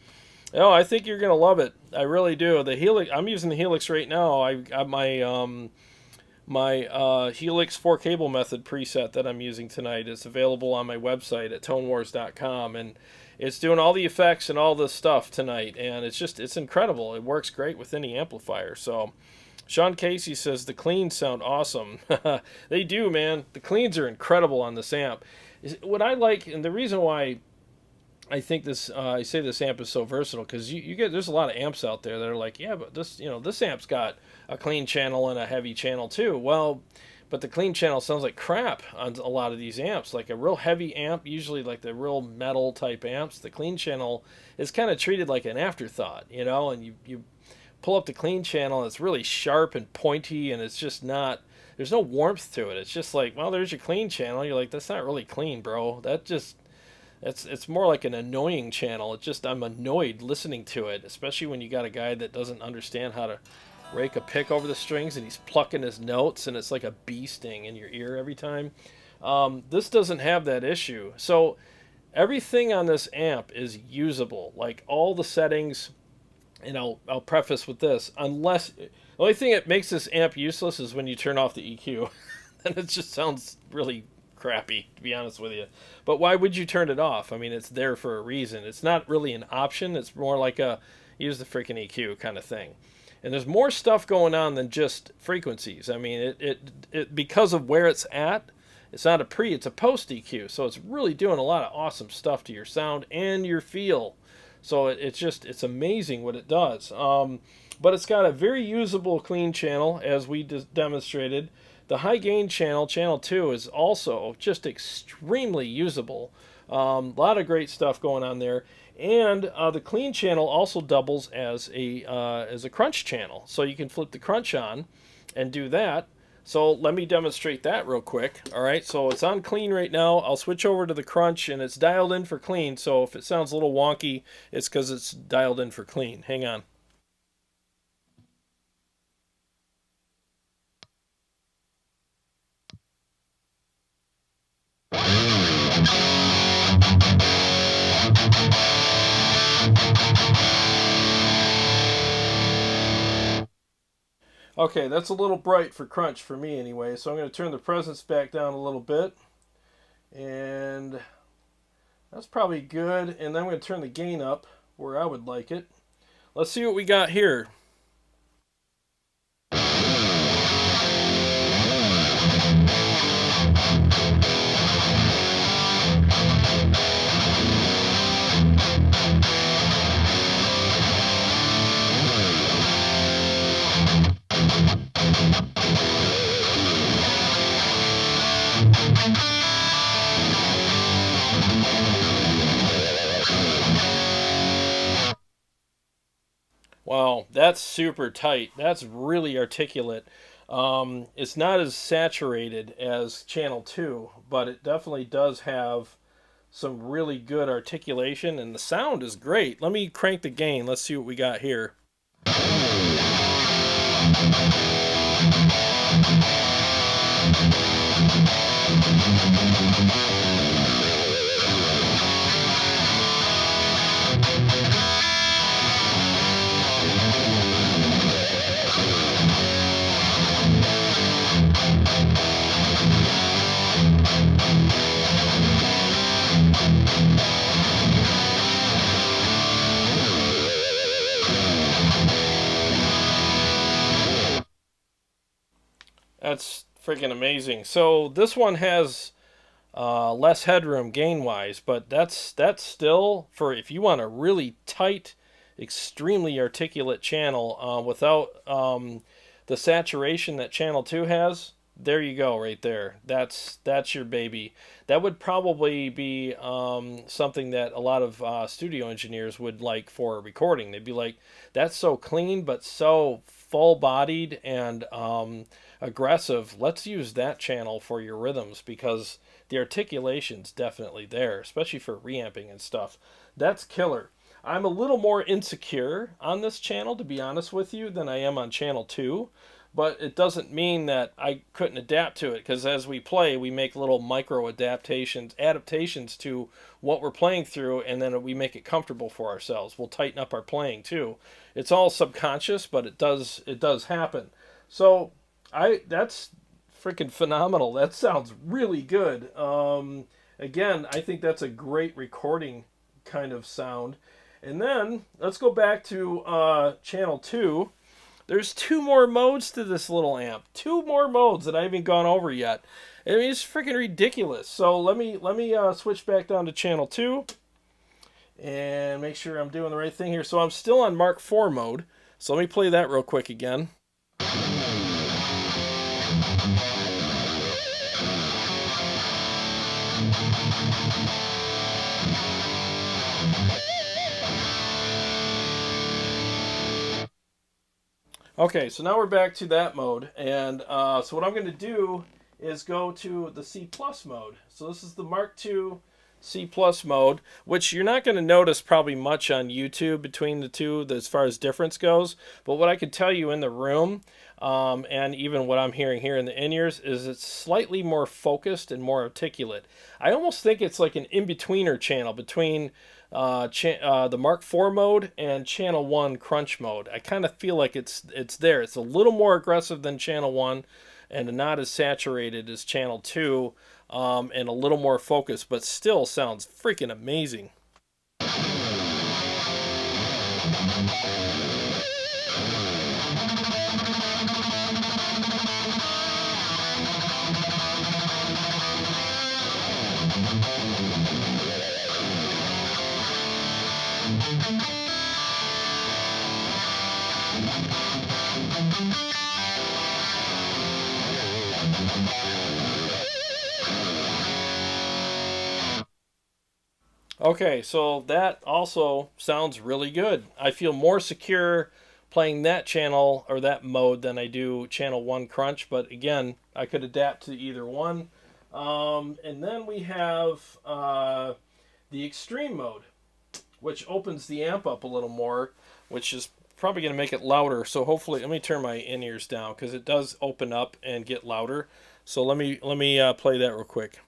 Oh, I think you're going to love it. I really do. The Helix, I'm using the Helix right now. I've got my Helix 4 cable method preset that I'm using tonight. It's available on my website at tonewars.com, and it's doing all the effects and all this stuff tonight, and it's incredible. It works great with any amplifier. So Sean Casey says the cleans sound awesome. They do, man. The cleans are incredible on this amp. What I like, and the reason why I think this, I say this amp is so versatile, because you get, there's a lot of amps out there that are like, yeah, but this amp's got a clean channel and a heavy channel too. Well, but the clean channel sounds like crap on a lot of these amps. Like a real heavy amp, usually like the real metal type amps, the clean channel is kind of treated like an afterthought, and you pull up the clean channel, it's really sharp and pointy, and it's just not, there's no warmth to it. It's just like, well, there's your clean channel. You're like, that's not really clean, bro. It's more like an annoying channel. I'm annoyed listening to it, especially when you got a guy that doesn't understand how to rake a pick over the strings, and he's plucking his notes, and it's like a bee sting in your ear every time. This doesn't have that issue. So everything on this amp is usable. Like all the settings. And I'll preface with this, the only thing that makes this amp useless is when you turn off the EQ. And it just sounds really crappy, to be honest with you. But why would you turn it off? I mean, it's there for a reason. It's not really an option. It's more like a use the freaking EQ kind of thing. And there's more stuff going on than just frequencies. I mean, it because of where it's at, it's not a pre, it's a post EQ. So it's really doing a lot of awesome stuff to your sound and your feel. So it's amazing what it does. But it's got a very usable clean channel, as we demonstrated. The high gain channel, channel 2, is also just extremely usable. A lot of great stuff going on there. And the clean channel also doubles as a crunch channel. So you can flip the crunch on and do that. So let me demonstrate that real quick. All right, so it's on clean right now. I'll switch over to the crunch, and it's dialed in for clean. So if it sounds a little wonky, it's because it's dialed in for clean. Hang on. Okay, that's a little bright for crunch for me anyway, so I'm going to turn the presence back down a little bit. And that's probably good. And then I'm going to turn the gain up where I would like it. Let's see what we got here. Wow, that's super tight. That's really articulate. It's not as saturated as channel 2, but it definitely does have some really good articulation, and the sound is great. Let me crank the gain. Let's see what we got here. That's freaking amazing. So this one has less headroom gain wise, but that's still for if you want a really tight, extremely articulate channel without the saturation that channel 2 has. There you go, right there. That's your baby. That would probably be something that a lot of studio engineers would like for a recording. They'd be like, "That's so clean, but so full-bodied and aggressive. Let's use that channel for your rhythms because the articulation's definitely there, especially for reamping and stuff." That's killer. I'm a little more insecure on this channel, to be honest with you, than I am on channel 2. But it doesn't mean that I couldn't adapt to it, because as we play, we make little micro adaptations to what we're playing through, and then we make it comfortable for ourselves. We'll tighten up our playing too. It's all subconscious, but it does happen. So that's freaking phenomenal. That sounds really good. Again, I think that's a great recording kind of sound. And then let's go back to channel 2. There's 2 more modes to this little amp. 2 more modes that I haven't gone over yet. I mean, it's freaking ridiculous. So let me switch back down to channel 2 and make sure I'm doing the right thing here. So I'm still on Mark IV mode. So let me play that real quick again. Okay, so now we're back to that mode, and so what I'm going to do is go to the C plus mode. So this is the Mark II C plus mode, which you're not going to notice probably much on YouTube between the two as far as difference goes, but what I can tell you in the room, and even what I'm hearing here in the in-ears, is it's slightly more focused and more articulate. I almost think it's like an in-betweener channel between the Mark IV mode and channel 1 crunch mode. I kind of feel like it's there. It's a little more aggressive than channel 1 and not as saturated as channel 2, and a little more focused, but still sounds freaking amazing. Okay, so that also sounds really good. I feel more secure playing that channel or that mode than I do channel 1 crunch, but again, I could adapt to either one. And then we have the extreme mode, which opens the amp up a little more, which is probably going to make it louder. So hopefully, let me turn my in-ears down because it does open up and get louder. So let me play that real quick.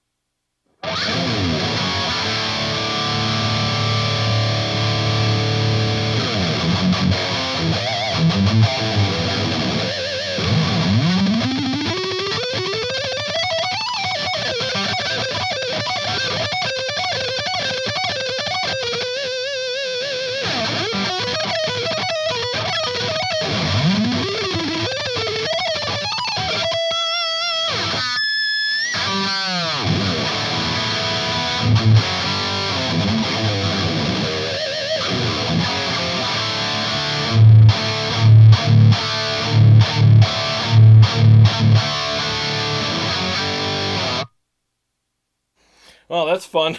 Well, that's fun.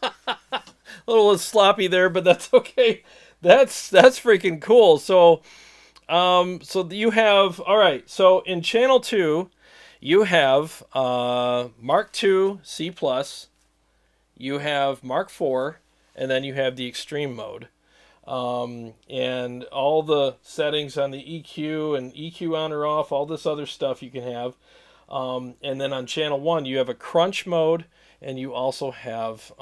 A little sloppy there, but that's okay. That's freaking cool. So, so you have, all right. So in channel 2, you have Mark II C plus, you have Mark IV, and then you have the extreme mode. And all the settings on the EQ and EQ on or off, all this other stuff you can have. And then on channel 1, you have a crunch mode, and you also have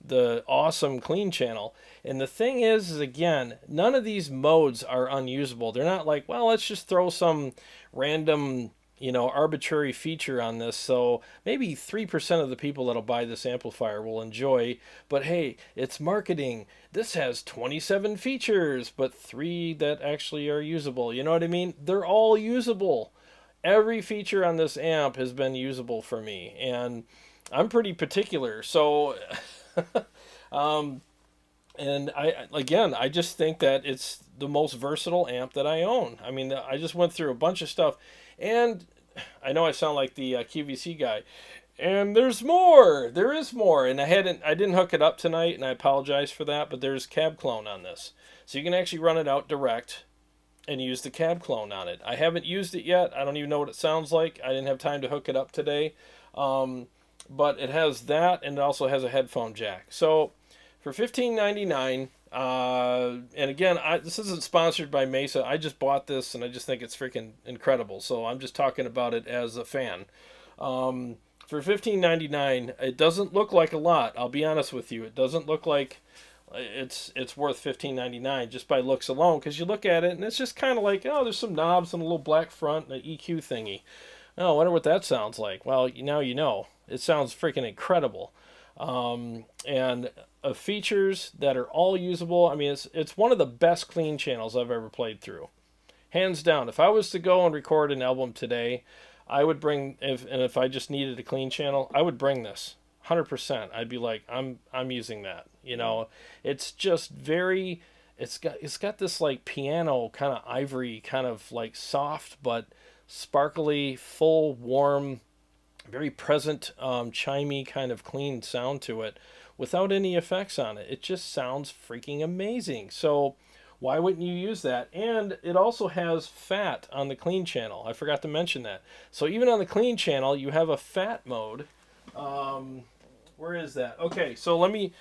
the awesome clean channel. And the thing is again, none of these modes are unusable. They're not like, well, let's just throw some random, arbitrary feature on this, so maybe 3% of the people that'll buy this amplifier will enjoy, but hey, it's marketing. This has 27 features, but 3 that actually are usable. You know what I mean? They're all usable. every feature on this amp has been usable for me, and I'm pretty particular. So, and I just think that it's the most versatile amp that I own. I mean, I just went through a bunch of stuff, and I know I sound like the QVC guy. And there's more. There is more, and I didn't hook it up tonight, and I apologize for that. But there's cab clone on this, so you can actually run it out direct and use the cab clone on it. I haven't used it yet. I don't even know what it sounds like. I didn't have time to hook it up today, but it has that, and it also has a headphone jack. So for $15.99, and again, this isn't sponsored by Mesa. I just bought this, and I just think it's freaking incredible. So I'm just talking about it as a fan. For $15.99, it doesn't look like a lot. I'll be honest with you. It doesn't look like it's worth $15.99 just by looks alone, because you look at it and it's just kind of like, oh, there's some knobs and a little black front and an EQ thingy. Oh, I wonder what that sounds like. Well, now you know. It sounds freaking incredible. And features that are all usable. I mean, it's one of the best clean channels I've ever played through. Hands down. If I was to go and record an album today, I would bring, if I just needed a clean channel, I would bring this 100%. I'd be like, I'm using that. You know, it's just very, it's got this like piano kind of ivory, kind of like soft but sparkly, full, warm, very present, chimey kind of clean sound to it, without any effects on it. It just sounds freaking amazing. So why wouldn't you use that? And it also has fat on the clean channel. I forgot to mention that. So even on the clean channel, you have a fat mode. Where is that? Okay, so let me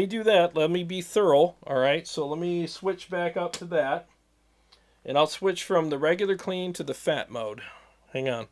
do that. Let me be thorough. All right, so let me switch back up to that. And I'll switch from the regular clean to the fat mode. Hang on.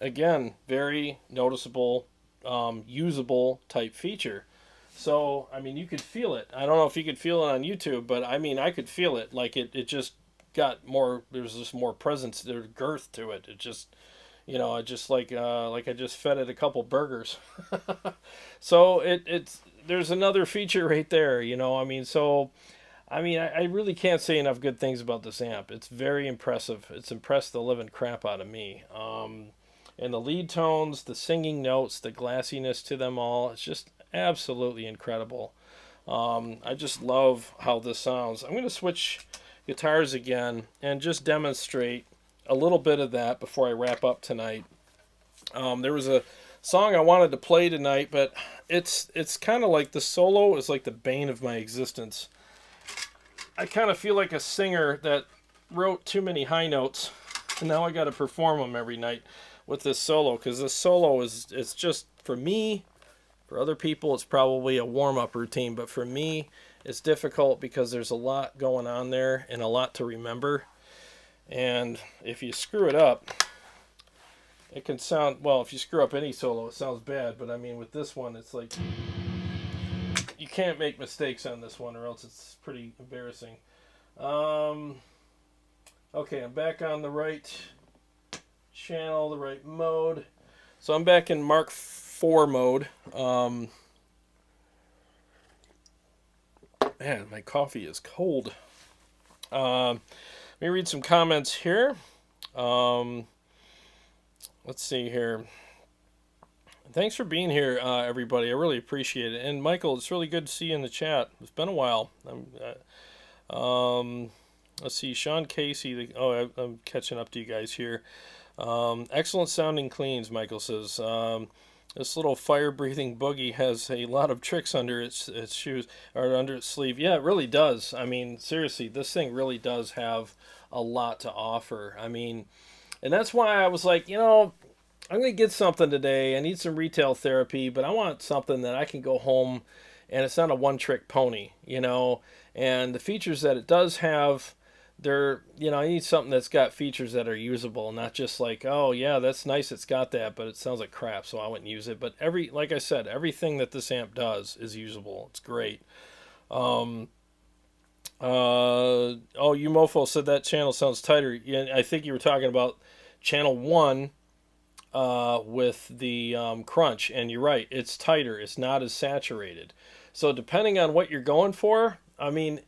Again, very noticeable, usable type feature. So, I mean, you could feel it. I don't know if you could feel it on YouTube, but I mean, I could feel it. Like it just got more, there's just more presence, there's girth to it. It just, you know, I just like I just fed it a couple burgers. So there's another feature right there, you know, I mean, so, I mean, I really can't say enough good things about this amp. It's very impressive. It's impressed the living crap out of me. And the lead tones, the singing notes, the glassiness to them all, it's just absolutely incredible. I just love how this sounds. I'm going to switch guitars again and just demonstrate a little bit of that before I wrap up tonight. There was a song I wanted to play tonight, but it's kind of like the solo is like the bane of my existence. I kind of feel like a singer that wrote too many high notes, and now I got to perform them every night with this solo, because this solo it's just, for me, for other people it's probably a warm-up routine, but for me it's difficult because there's a lot going on there and a lot to remember, and if you screw it up, it can sound, well, if you screw up any solo it sounds bad, but I mean with this one it's like you can't make mistakes on this one or else it's pretty embarrassing. Okay, I'm back on the right channel, the right mode. So I'm back in Mark IV mode. Man, my coffee is cold. Let me read some comments here. Let's see here. Thanks for being here, everybody. I really appreciate it. And Michael, it's really good to see you in the chat. It's been a while. Let's see, Sean Casey. I'm catching up to you guys here. Excellent sounding cleans, Michael says. This little fire-breathing boogie has a lot of tricks under its shoes, or under its sleeve. Yeah, it really does. I mean, seriously, this thing really does have a lot to offer. I mean, and that's why I was like, you know, I'm going to get something today. I need some retail therapy, but I want something that I can go home and it's not a one-trick pony, and the features that it does have, I need something that's got features that are usable, not just like, oh yeah, that's nice, it's got that, but it sounds like crap, so I wouldn't use it. But like I said, everything that this amp does is usable. It's great. Oh, you mofo said that channel sounds tighter. Yeah, I think you were talking about channel 1 with the crunch, and you're right, it's tighter. It's not as saturated. So depending on what you're going for, I mean,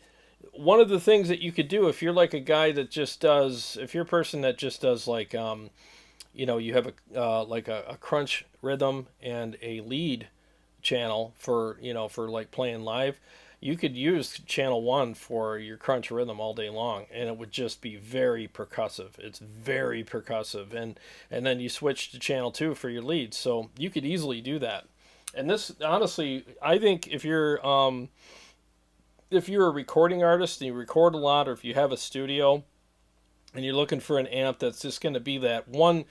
one of the things that you could do if you're like a guy that just does, if you're a person that just does like, you have a crunch rhythm and a lead channel for, for like playing live, you could use channel 1 for your crunch rhythm all day long, and it would just be very percussive. It's very percussive. And then you switch to channel 2 for your leads. So you could easily do that. And this, honestly, I think if you're a recording artist and you record a lot, or if you have a studio and you're looking for an amp that's just going to be that one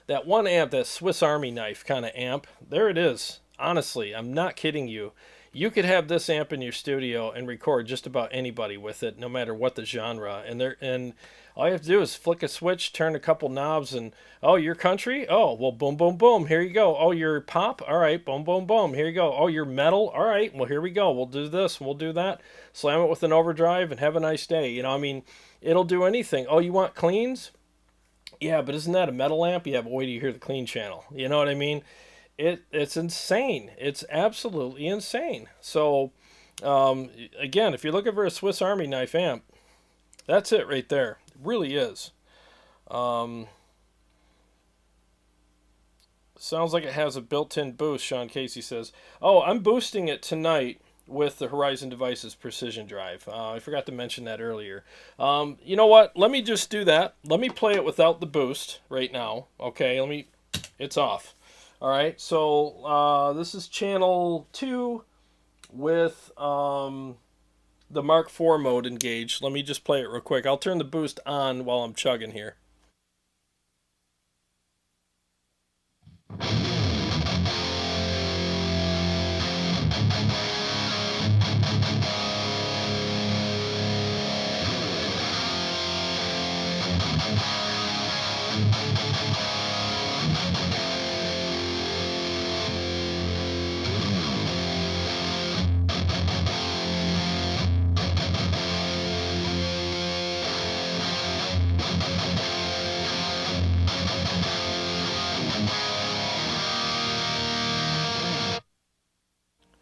amp, that Swiss Army knife kind of amp, there it is. Honestly, I'm not kidding you. You could have this amp in your studio and record just about anybody with it, no matter what the genre. And all you have to do is flick a switch, turn a couple knobs, and oh, you're country? Oh, well, boom, boom, boom. Here you go. Oh, you're pop? All right, boom, boom, boom. Here you go. Oh, you're metal? All right, well, here we go. We'll do this and we'll do that. Slam it with an overdrive and have a nice day. I mean, it'll do anything. Oh, you want cleans? Yeah, but isn't that a metal amp? Yeah, but wait till you hear the clean channel. You know what I mean? It's insane. It's absolutely insane. So, again, if you're looking for a Swiss Army knife amp, that's it right there. It really is. Sounds like it has a built-in boost, Sean Casey says. Oh, I'm boosting it tonight with the Horizon Devices Precision Drive. I forgot to mention that earlier. You know what? Let me just do that. Let me play it without the boost right now. Okay, it's off. All right, so this is channel 2 with the Mark IV mode engaged. Let me just play it real quick. I'll turn the boost on while I'm chugging here.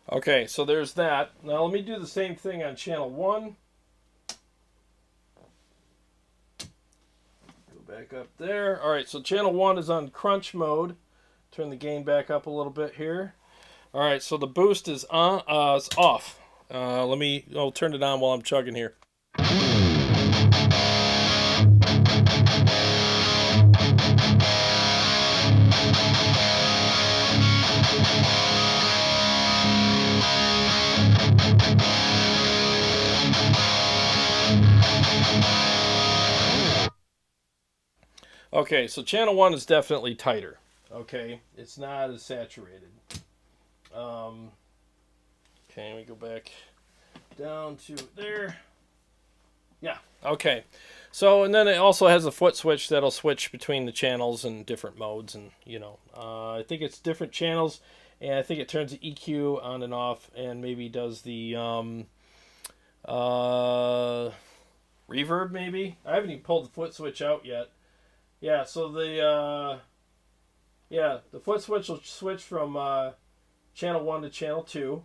Okay, so there's that. Now let me do the same thing on channel 1. Go back up there. All right, so channel 1 is on crunch mode. Turn the gain back up a little bit here. All right, so the boost is on. It's off. I'll turn it on while I'm chugging here. Okay, so channel 1 is definitely tighter. Okay, it's not as saturated. Okay, let me go back down to there. Yeah, okay. So, and then it also has a foot switch that'll switch between the channels and different modes, and I think it's different channels, and I think it turns the EQ on and off, and maybe does the reverb maybe. I haven't even pulled the foot switch out yet. Yeah, so the foot switch will switch from channel 1 to channel 2,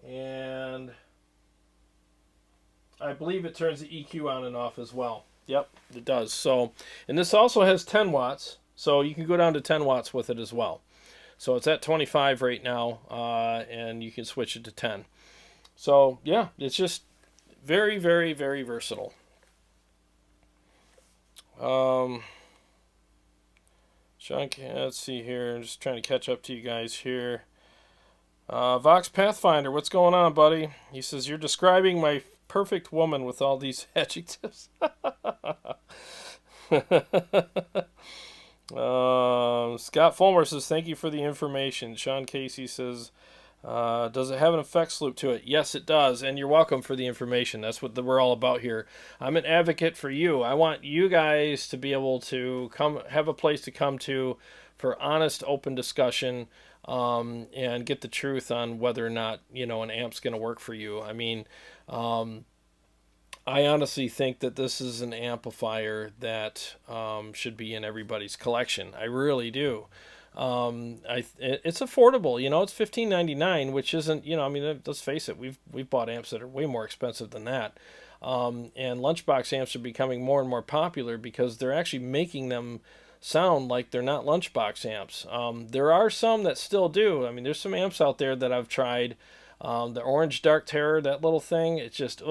and I believe it turns the EQ on and off as well. Yep, it does. So, and this also has 10 watts, so you can go down to 10 watts with it as well. So it's at 25 right now, and you can switch it to 10. So yeah, it's just very, very, very versatile. Sean, let's see here. I'm just trying to catch up to you guys here. Vox Pathfinder, what's going on, buddy? He says, you're describing my perfect woman with all these adjectives. Scott Fulmer says, thank you for the information. Sean Casey says, Does it have an effects loop to it? Yes, it does, and you're welcome for the information. That's what we're all about here. I'm an advocate for you. I want you guys to be able to come have a place to come to for honest, open discussion, and get the truth on whether or not an amp's going to work for you. I mean, I honestly think that this is an amplifier that should be in everybody's collection. I really do. It's affordable. It's $15.99, which isn't. I mean, let's face it. We've bought amps that are way more expensive than that. And lunchbox amps are becoming more and more popular because they're actually making them sound like they're not lunchbox amps. There are some that still do. I mean, there's some amps out there that I've tried. The Orange Dark Terror, that little thing, it just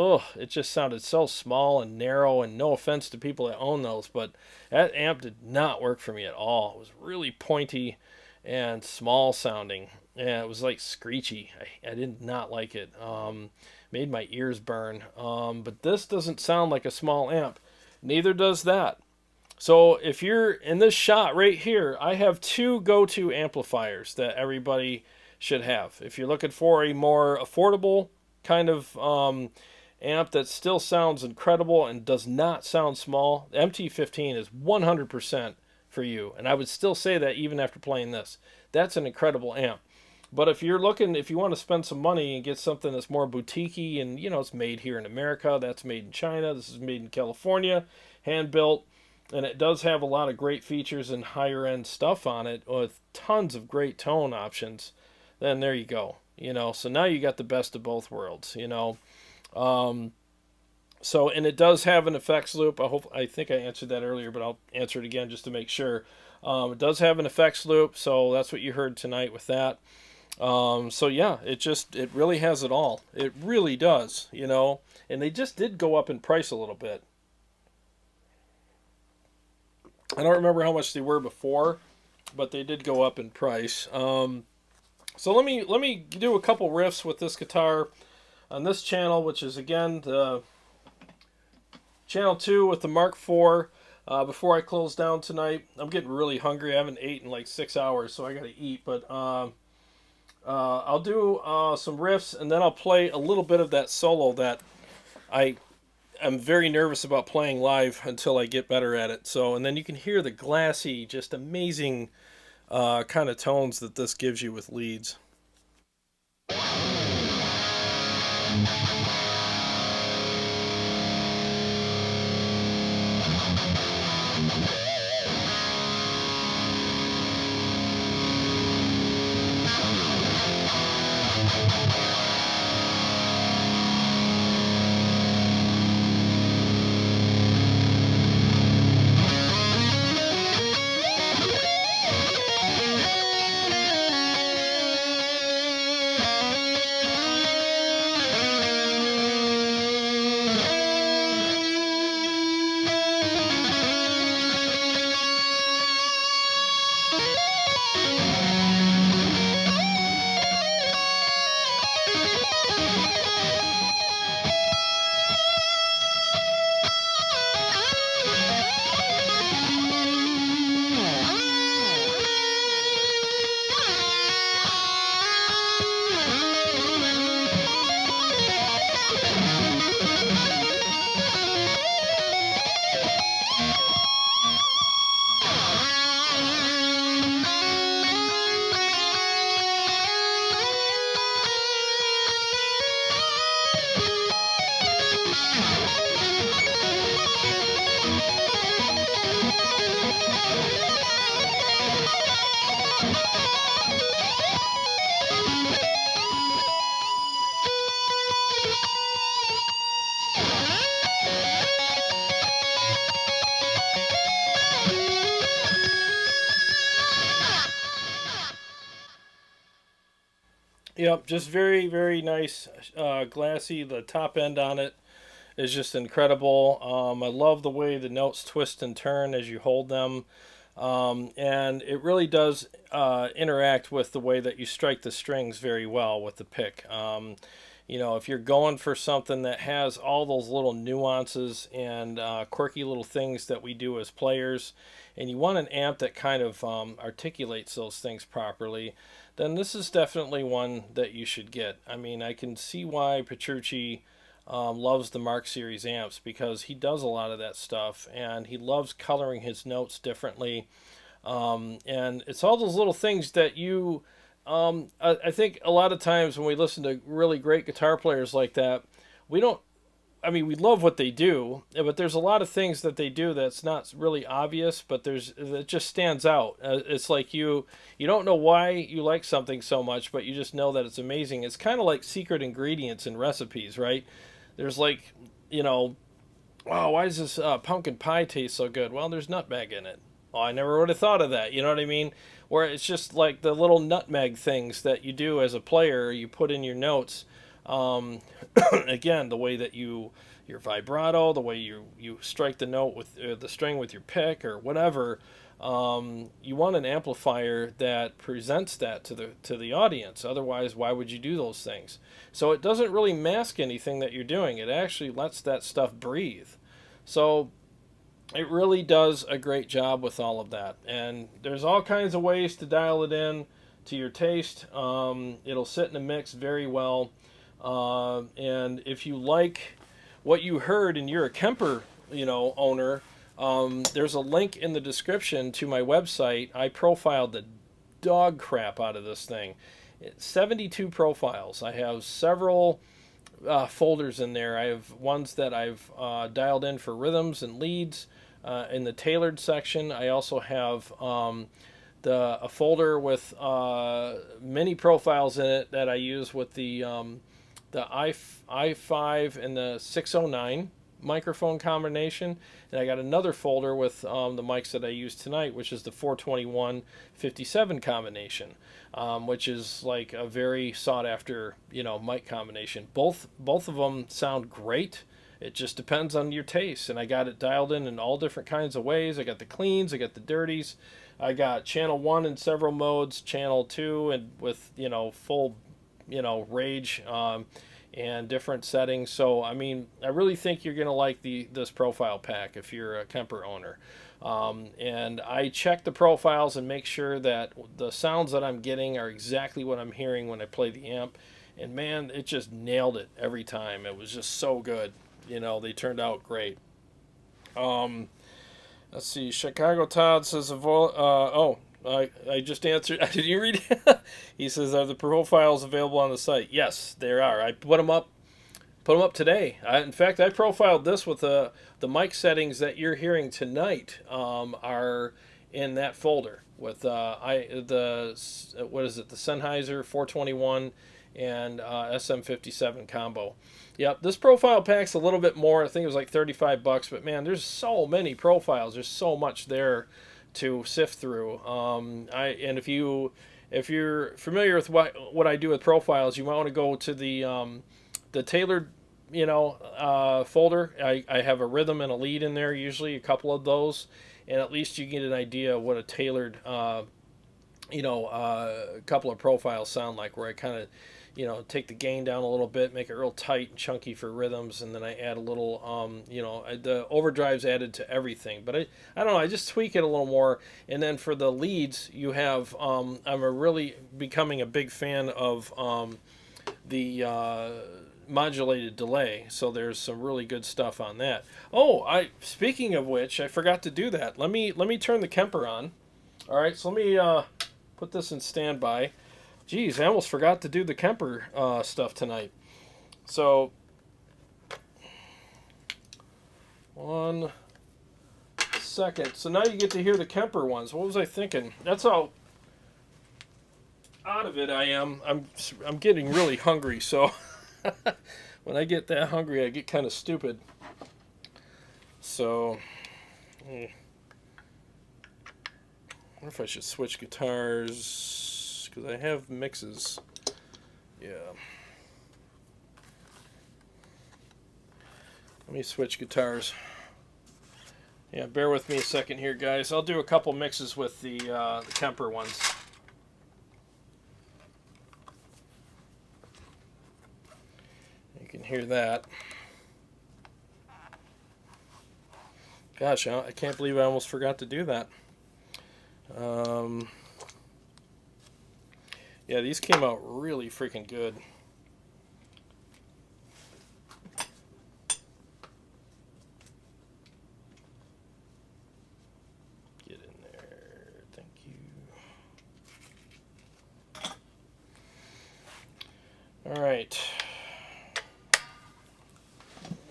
sounded so small and narrow, and no offense to people that own those, but that amp did not work for me at all. It was really pointy and small sounding, and it was like screechy. I did not like it. Made my ears burn. But this doesn't sound like a small amp. Neither does that. So if you're in this shot right here, I have two go-to amplifiers that everybody should have. If you're looking for a more affordable kind of amp that still sounds incredible and does not sound small, the MT15 is 100% for you. And I would still say that even after playing this. That's an incredible amp. But if you want to spend some money and get something that's more boutique-y and, it's made here in America, that's made in China, this is made in California, hand-built, and it does have a lot of great features and higher-end stuff on it with tons of great tone options, then there you go. So now you got the best of both worlds, So, and it does have an effects loop. I think I answered that earlier, but I'll answer it again just to make sure. It does have an effects loop, so that's what you heard tonight with that. So yeah, it really has it all. It really does, And they just did go up in price a little bit. I don't remember how much they were before, but they did go up in price. So let me do a couple riffs with this guitar on this channel, which is again the channel 2 with the Mark IV. Before I close down tonight, I'm getting really hungry. I haven't eaten in like 6 hours, so I gotta eat. But I'll do some riffs, and then I'll play a little bit of that solo that I'm very nervous about playing live until I get better at it. So, and then you can hear the glassy, just amazing kind of tones that this gives you with leads. Yep, just very, very nice, glassy. The top end on it is just incredible. I love the way the notes twist and turn as you hold them. And it really does interact with the way that you strike the strings very well with the pick. you know, if you're going for something that has all those little nuances and quirky little things that we do as players, and you want an amp that kind of articulates those things properly, then this is definitely one that you should get. I mean, I can see why Petrucci loves the Mark Series amps, because he does a lot of that stuff, and he loves coloring his notes differently. And it's all those little things that you I think a lot of times when we listen to really great guitar players like that, we don't, I mean, we love what they do, but there's a lot of things that they do that's not really obvious, but it just stands out. It's like you don't know why you like something so much, but you just know that it's amazing. It's kind of like secret ingredients in recipes, right? There's like, you know, wow, why does this pumpkin pie taste so good? Well, there's nutmeg in it. Oh, I never would have thought of that. You know what I mean? Where it's just like the little nutmeg things that you do as a player, you put in your notes. Again, the way that your vibrato, the way you strike the note with the string with your pick or whatever. You want an amplifier that presents that to the audience. Otherwise, why would you do those things? So it doesn't really mask anything that you're doing. It actually lets that stuff breathe. So it really does a great job with all of that. And there's all kinds of ways to dial it in to your taste. It'll sit in a mix very well. And if you like what you heard and you're a Kemper, owner, there's a link in the description to my website. I profiled the dog crap out of this thing. 72 profiles. I have several folders in there. I have ones that I've dialed in for rhythms and leads in the tailored section. I also have a folder with many profiles in it that I use with the i5 and the 609 microphone combination, and I got another folder with the mics that I use tonight, which is the 421-57 combination, which is like a very sought after mic combination. Both of them sound great. It just depends on your taste, and I got it dialed in all different kinds of ways. I got the cleans, I got the dirties, I got channel 1 in several modes, channel 2 and with full rage and different settings. So I mean, I really think you're gonna like this profile pack if you're a Kemper owner. And I check the profiles and make sure that the sounds that I'm getting are exactly what I'm hearing when I play the amp. And man, it just nailed it every time. It was just so good. They turned out great. Let's see. Chicago Todd says, I just answered. Did you read it? He says, are the profiles available on the site? Yes, there are. I put them up today. In fact, I profiled this with the mic settings that you're hearing tonight are in that folder with the Sennheiser 421 and SM57 combo. Yep, this profile pack's a little bit more. I think it was like $35, but man, there's so many profiles. There's so much there to sift through. And if you're familiar with what I do with profiles, you might want to go to the tailored folder. I have a rhythm and a lead in there, usually a couple of those, and at least you get an idea of what a tailored couple of profiles sound like, where I kind of take the gain down a little bit, make it real tight and chunky for rhythms, and then I add a little, the overdrive's added to everything. But I don't know, I just tweak it a little more. And then for the leads, you have, I'm really becoming a big fan of the modulated delay. So there's some really good stuff on that. Oh, speaking of which, I forgot to do that. Let me turn the Kemper on. All right, so let me put this in standby. Geez, I almost forgot to do the Kemper stuff tonight. So, 1 second. So now you get to hear the Kemper ones. What was I thinking? That's how out of it I am. I'm getting really hungry. So when I get that hungry, I get kind of stupid. So, I wonder if I should switch guitars. Because I have mixes. Yeah. Let me switch guitars. Yeah, bear with me a second here, guys. I'll do a couple mixes with the Kemper ones. hear that. Gosh, I can't believe I almost forgot to do that. Yeah, these came out really freaking good. Get in there. Thank you. All right.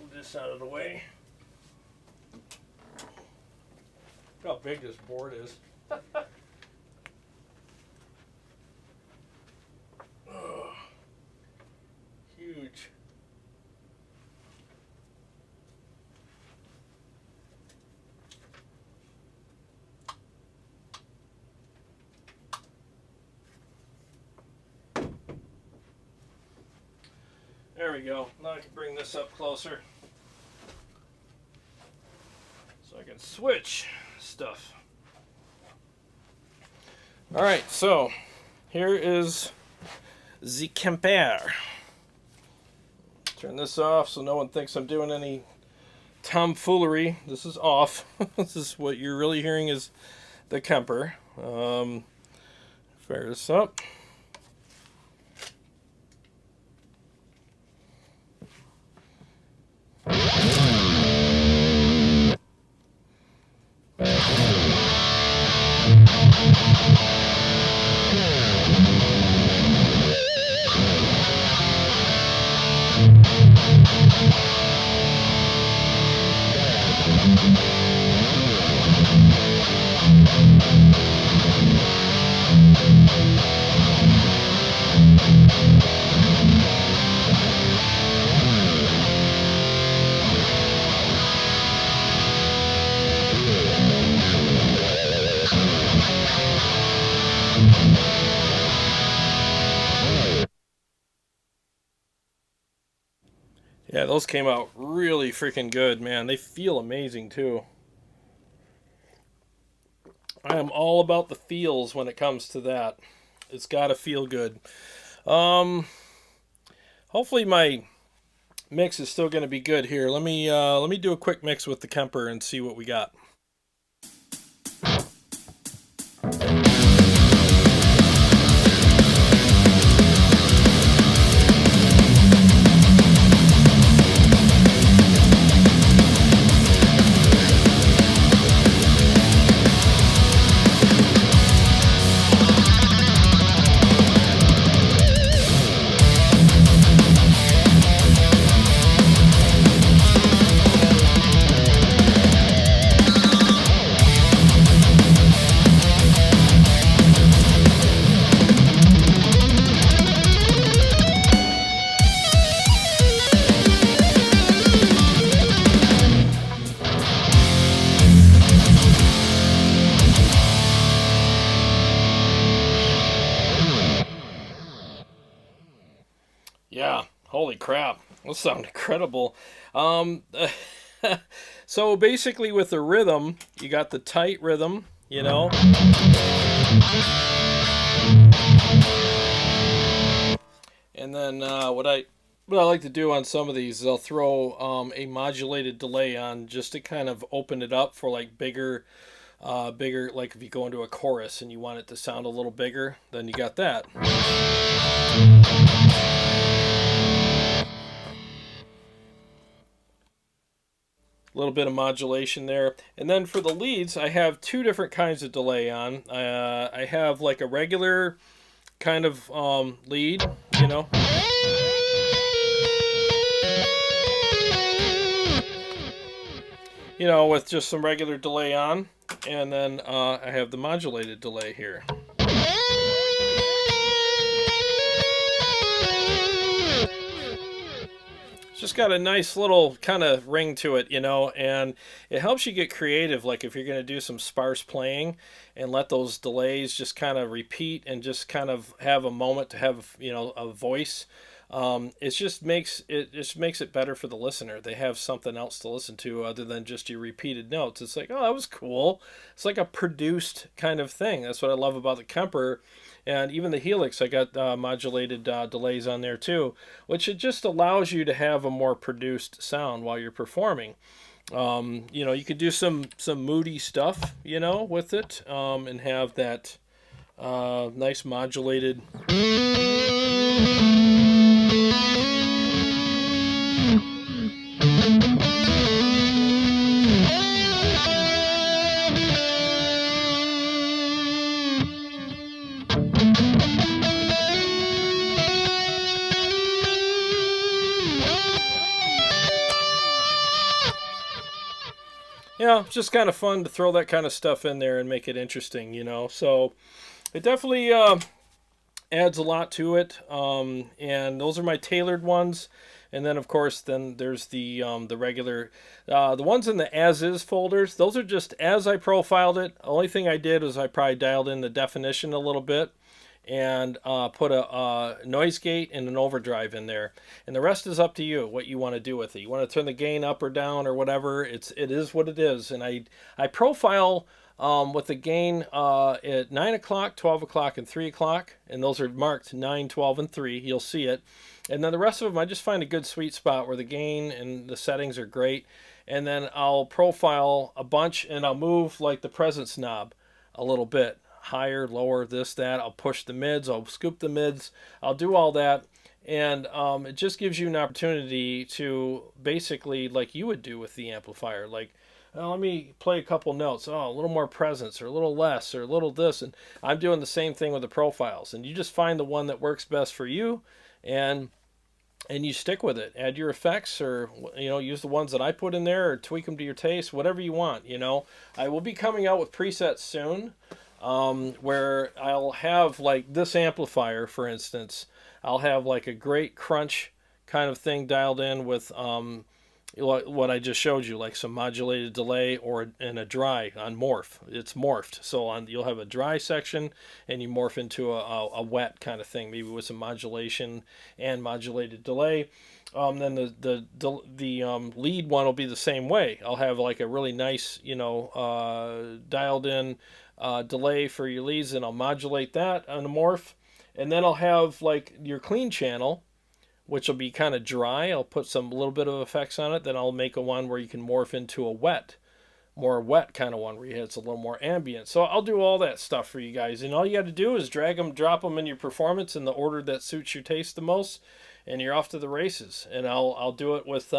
Move this out of the way. Look how big this board is. Oh, huge. There we go. Now I can bring this up closer so I can switch stuff. All right, so here is the Kemper. Turn this off so no one thinks I'm doing any tomfoolery. This is off. This is what you're really hearing is the Kemper. Fire this up. Yeah, those came out really freaking good, man. They feel amazing, too. I am all about the feels when it comes to that. It's got to feel good. Hopefully my mix is still going to be good here. Let me do a quick mix with the Kemper and see what we got. Yeah, holy crap. Those sound incredible. So basically with the rhythm, you got the tight rhythm, you know. And then what I like to do on some of these is I'll throw a modulated delay on just to kind of open it up for like bigger, like if you go into a chorus and you want it to sound a little bigger, then you got that. A little bit of modulation there. And then for the leads, I have two different kinds of delay on. I have like a regular kind of lead, you know. You know, with just some regular delay on. And then I have the modulated delay here. Just got a nice little kind of ring to it, you know, and it helps you get creative. Like if you're going to do some sparse playing and let those delays just kind of repeat and just kind of have a moment to have, you know, a voice, It just makes it better for the listener. They have something else to listen to other than just your repeated notes. It's like, oh, that was cool. It's like a produced kind of thing. That's what I love about the Kemper, and even the Helix. I got modulated delays on there too, which it just allows you to have a more produced sound while you're performing. You could do some moody stuff, with it, and have that nice modulated. It's just kind of fun to throw that kind of stuff in there and make it interesting, So it definitely adds a lot to it. And those are my tailored ones. And then, of course, there's the regular, the ones in the as-is folders. Those are just as I profiled it. The only thing I did was I probably dialed in the definition a little bit and put a noise gate and an overdrive in there. And the rest is up to you, what you want to do with it. You want to turn the gain up or down or whatever. It is what it is. And I profile with the gain at 9 o'clock, 12 o'clock, and 3 o'clock. And those are marked 9, 12, and 3. You'll see it. And then the rest of them, I just find a good sweet spot where the gain and the settings are great. And then I'll profile a bunch and I'll move like the presence knob a little bit. Higher, lower, this, that. I'll push the mids. I'll scoop the mids. I'll do all that. And it just gives you an opportunity to basically, like you would do with the amplifier, like, oh, let me play a couple notes. Oh, a little more presence or a little less or a little this. And I'm doing the same thing with the profiles. And you just find the one that works best for you and you stick with it. Add your effects or, use the ones that I put in there or tweak them to your taste, whatever you want, I will be coming out with presets soon. Where I'll have like this amplifier, for instance, I'll have like a great crunch kind of thing dialed in with what I just showed you, like some modulated delay and a dry on morph. It's morphed, so you'll have a dry section and you morph into a wet kind of thing, maybe with some modulation and modulated delay. Then the lead one will be the same way. I'll have like a really nice, dialed in delay for your leads, and I'll modulate that on the morph. And then I'll have like your clean channel, which will be kind of dry. I'll put some little bit of effects on it. Then I'll make a one where you can morph into a more wet kind of one where it's a little more ambient. So I'll do all that stuff for you guys. And all you got to do is drop them in your performance in the order that suits your taste the most, and you're off to the races. And I'll do it with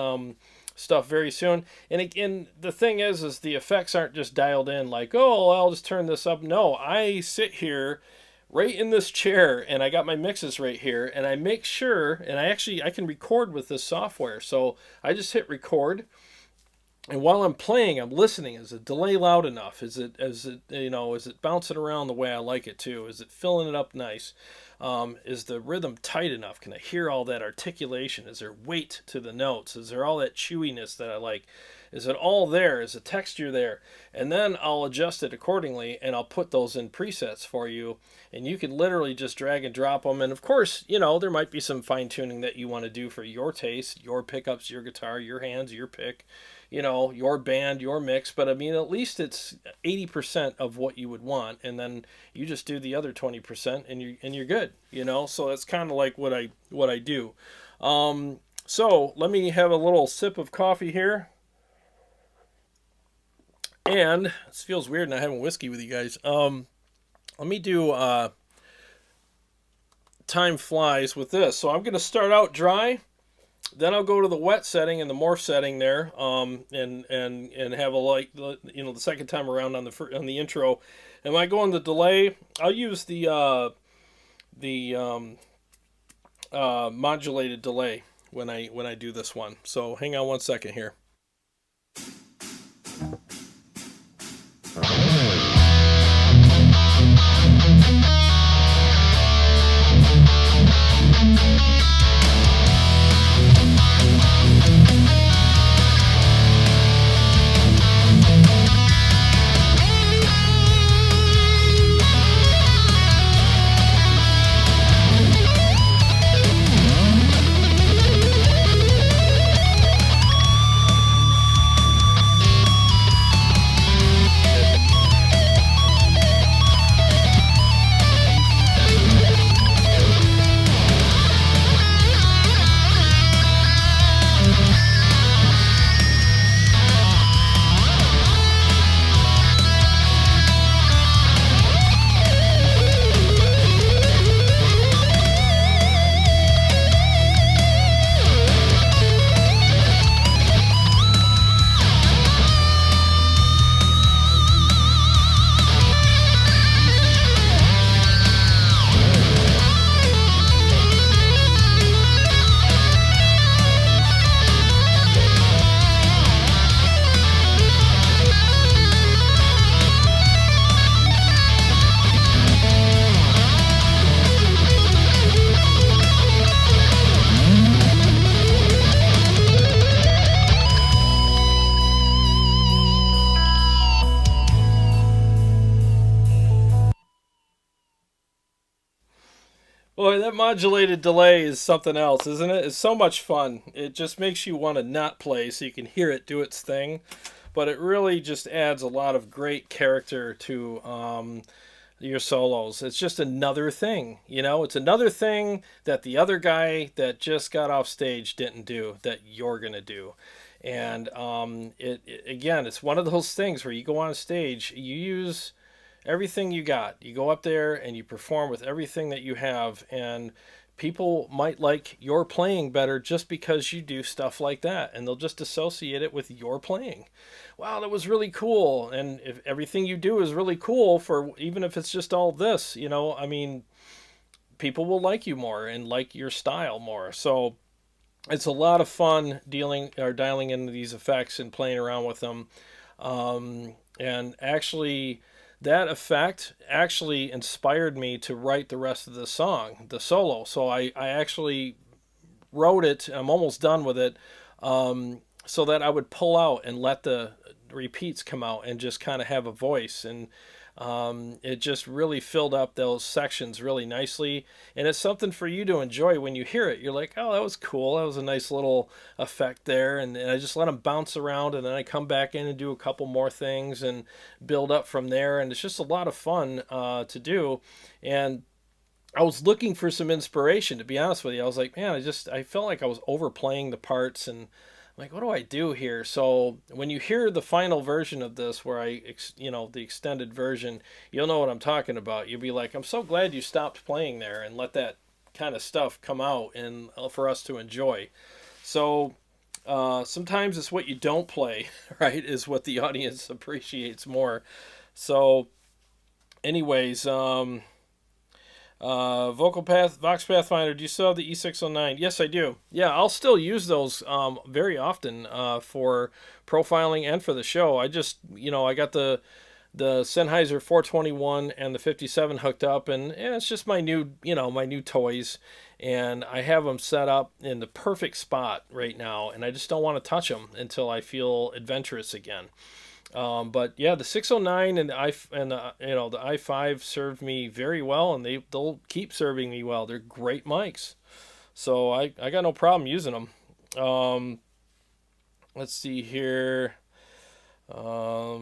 stuff very soon. And again, the thing is the effects aren't just dialed in like, oh, I'll just turn this up. No, I sit here right in this chair and I got my mixes right here and I make sure, and I can record with this software. So I just hit record, and while I'm playing, I'm listening. Is the delay loud enough? Is it bouncing around the way I like it to? Is it filling it up nice? Is the rhythm tight enough? Can I hear all that articulation? Is there weight to the notes? Is there all that chewiness that I like? Is it all there? Is the texture there? And then I'll adjust it accordingly, and I'll put those in presets for you, and you can literally just drag and drop them. And of course, there might be some fine-tuning that you want to do for your taste, your pickups, your guitar, your hands, your pick, your band, your mix. But I mean, at least it's 80% of what you would want, and then you just do the other 20%, and you're good. So that's kind of like what I do. So let me have a little sip of coffee here. And it feels weird not having whiskey with you guys. Let me do Time Flies with this. So I'm going to start out dry. Then I'll go to the wet setting and the morph setting there, and have the second time around on the intro. And when I go on the delay, I'll use the modulated delay when I do this one. So hang on one second here. Boy, that modulated delay is something else, isn't it? It's so much fun. It just makes you want to not play so you can hear it do its thing. But it really just adds a lot of great character to your solos. It's just another thing, you know? It's another thing that the other guy that just got off stage didn't do that you're going to do. And again, it's one of those things where you go on stage, you use everything you got. You go up there and you perform with everything that you have, and people might like your playing better just because you do stuff like that, and they'll just associate it with your playing. Wow, that was really cool. And if everything you do is really cool, for even if it's just all this, you know, I mean, people will like you more and like your style more. So it's a lot of fun dealing or dialing into these effects and playing around with them. And actually, that effect actually inspired me to write the rest of the song, the solo. So I actually wrote it. I'm almost done with it, so that I would pull out and let the repeats come out and just kind of have a voice. And it just really filled up those sections really nicely. And it's something for you to enjoy when you hear it. You're like, oh, that was cool. That was a nice little effect there. And I just let them bounce around, and then I come back in and do a couple more things and build up from there. And it's just a lot of fun to do. And I was looking for some inspiration, to be honest with you. I was like, man, I felt like I was overplaying the parts, and I'm like, what do I do here? So when you hear the final version of this, where the extended version, you'll know what I'm talking about. You'll be like, I'm so glad you stopped playing there and let that kind of stuff come out and for us to enjoy. So sometimes it's what you don't play, right, is what the audience appreciates more. So anyways, Vox Pathfinder, do you still have the E609? Yes, I do. Yeah, I'll still use those very often for profiling and for the show. I just, I got the Sennheiser 421 and the 57 hooked up, and it's just my new toys, and I have them set up in the perfect spot right now, and I just don't want to touch them until I feel adventurous again. But yeah, the 609 and the i5 served me very well, and they'll keep serving me well. They're great mics, so I got no problem using them. Let's see here. Let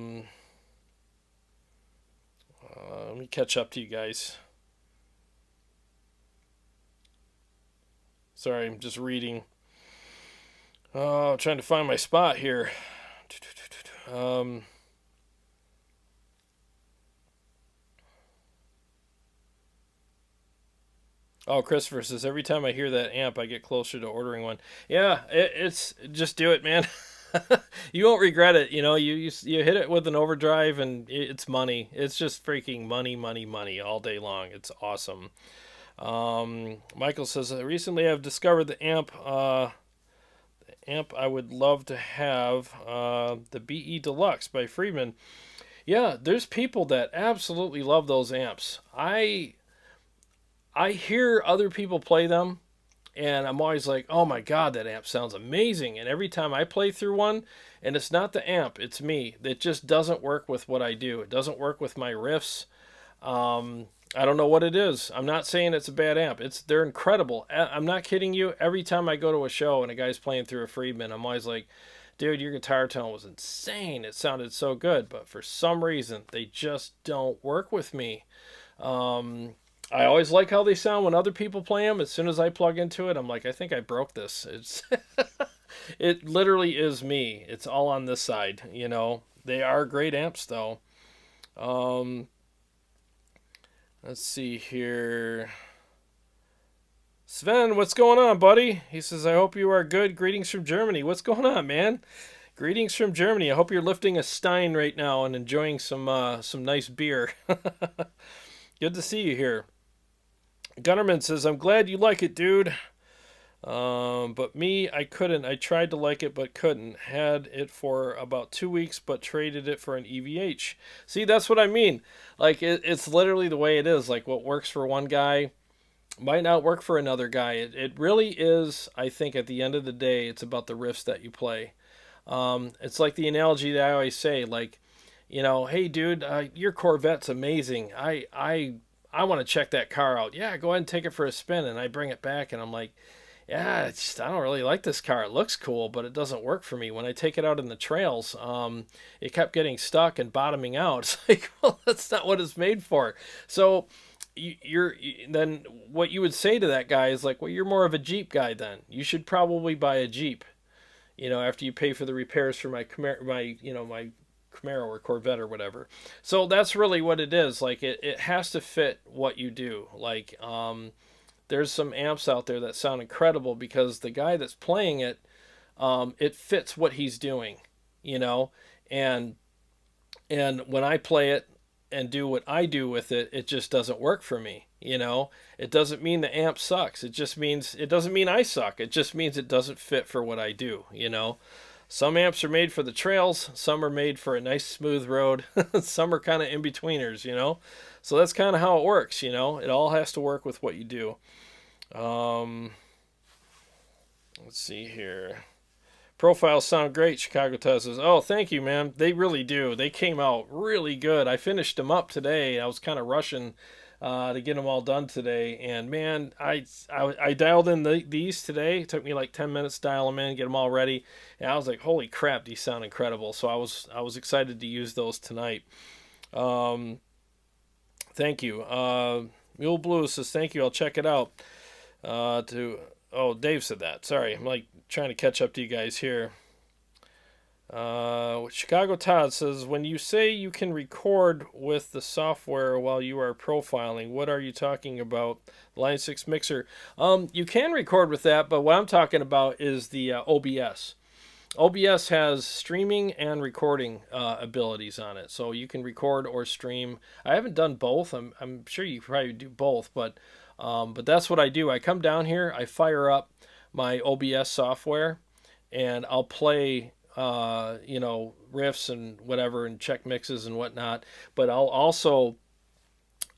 me catch up to you guys. Sorry, I'm just reading. Trying to find my spot here. Christopher says, every time I hear that amp, I get closer to ordering one. Yeah, it's just do it, man. You won't regret it. You hit it with an overdrive, and it's money. It's just freaking money, money, money all day long. It's awesome. Michael says, recently I've discovered the amp I would love to have, the BE Deluxe by Friedman. Yeah, there's people that absolutely love those amps. I hear other people play them, and I'm always like, oh my god, that amp sounds amazing. And every time I play through one, and it's not the amp, it's me. It just doesn't work with what I do. It doesn't work with my riffs. I don't know what it is. I'm not saying it's a bad amp. They're incredible. I'm not kidding you. Every time I go to a show and a guy's playing through a Friedman, I'm always like, dude, your guitar tone was insane. It sounded so good. But for some reason, they just don't work with me. I always like how they sound when other people play them. As soon as I plug into it, I'm like, I think I broke this. It literally is me. It's all on this side, They are great amps, though. Let's see here. Sven, what's going on, buddy? He says, I hope you are good. Greetings from Germany. What's going on, man? Greetings from Germany. I hope you're lifting a stein right now and enjoying some nice beer. Good to see you here. Gunnerman says, I'm glad you like it, dude. But me, I couldn't. I tried to like it, but couldn't. Had it for about 2 weeks, but traded it for an EVH. See, that's what I mean. Like, it's literally the way it is. Like, what works for one guy might not work for another guy. It really is, I think, at the end of the day, it's about the riffs that you play. It's like the analogy that I always say, like, hey, dude, your Corvette's amazing. I I want to check that car out. Yeah, go ahead and take it for a spin. And I bring it back and I'm like, yeah, I don't really like this car. It looks cool, but it doesn't work for me. When I take it out in the trails, it kept getting stuck and bottoming out. It's like, well, that's not what it's made for. So then what you would say to that guy is like, well, you're more of a Jeep guy then. You should probably buy a Jeep, after you pay for the repairs for my Camaro or Corvette or whatever. So that's really what it is. Like it has to fit what you do. Like there's some amps out there that sound incredible because the guy that's playing it, it fits what he's doing, and when I play it and do what I do with it, it just doesn't work for me. It doesn't mean the amp sucks. It doesn't mean I suck. It just means it doesn't fit for what I do. Some amps are made for the trails. Some are made for a nice smooth road. Some are kind of in-betweeners, So that's kind of how it works, It all has to work with what you do. Let's see here. Profiles sound great, Chicago Taz says. Oh, thank you, man. They really do. They came out really good. I finished them up today. I was kind of rushing to get them all done today. And, man, I dialed in these today. It took me like 10 minutes to dial them in, get them all ready. And I was like, holy crap, these sound incredible. So I was excited to use those tonight. Thank you. Mule Blue says, thank you. I'll check it out. Dave said that. Sorry, I'm like trying to catch up to you guys here. Chicago Todd says, when you say you can record with the software while you are profiling, what are you talking about? Line 6 mixer. You can record with that, but what I'm talking about is the OBS. OBS has streaming and recording abilities on it, so you can record or stream. I haven't done both. I'm sure you probably do both, but that's what I do. I come down here, I fire up my OBS software, and I'll play, riffs and whatever, and check mixes and whatnot. But I'll also,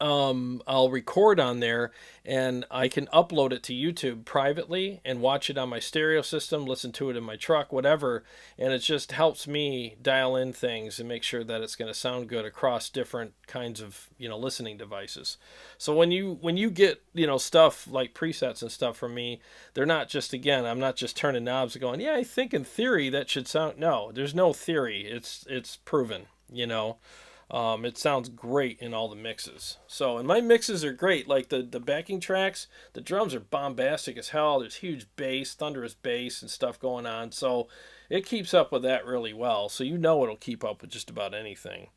I'll record on there, and I can upload it to YouTube privately and watch it on my stereo system, listen to it in my truck, whatever. And it just helps me dial in things and make sure that it's going to sound good across different kinds of, listening devices. So when you get, stuff like presets and stuff from me, they're not just, again, I'm not just turning knobs and going, yeah, I think in theory that should sound. No, there's no theory. It's proven, It sounds great in all the mixes. So, and my mixes are great. Like the backing tracks, the drums are bombastic as hell. There's huge bass, thunderous bass and stuff going on. So it keeps up with that really well. So it'll keep up with just about anything.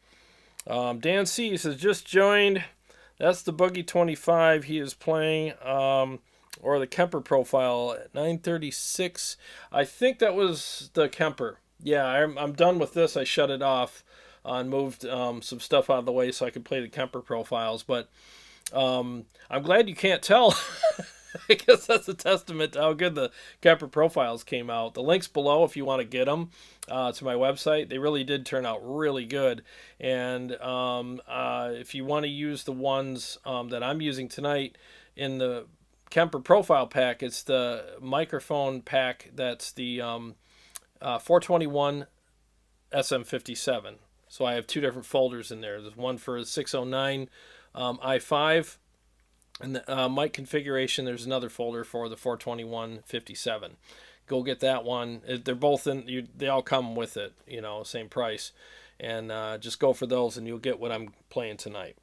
Dan C says, just joined. That's the Boogie 25 he is playing. Or the Kemper profile at 936. I think that was the Kemper. Yeah, I'm done with this. I shut it off. And moved some stuff out of the way so I could play the Kemper profiles. But I'm glad you can't tell. I guess that's a testament to how good the Kemper profiles came out. The link's below if you want to get them to my website. They really did turn out really good. And if you want to use the ones that I'm using tonight in the Kemper profile pack, it's the microphone pack that's the 421 SM57. So I have two different folders in there. There's one for the 609 i5 and the mic configuration. There's another folder for the 421-57. Go get that one. They're both in. They all come with it. Same price. And just go for those, and you'll get what I'm playing tonight.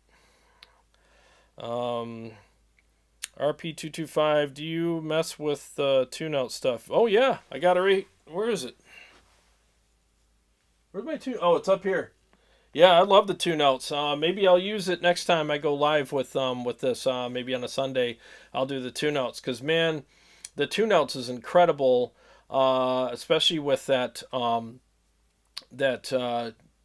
RP225. Do you mess with tune-out stuff? Oh yeah, I got it. Where is it? Where's my tune? Oh, it's up here. Yeah, I love the tune-outs. Maybe I'll use it next time I go live with this. Maybe on a Sunday, I'll do the tune-outs. Because, man, the tune-outs is incredible, especially with that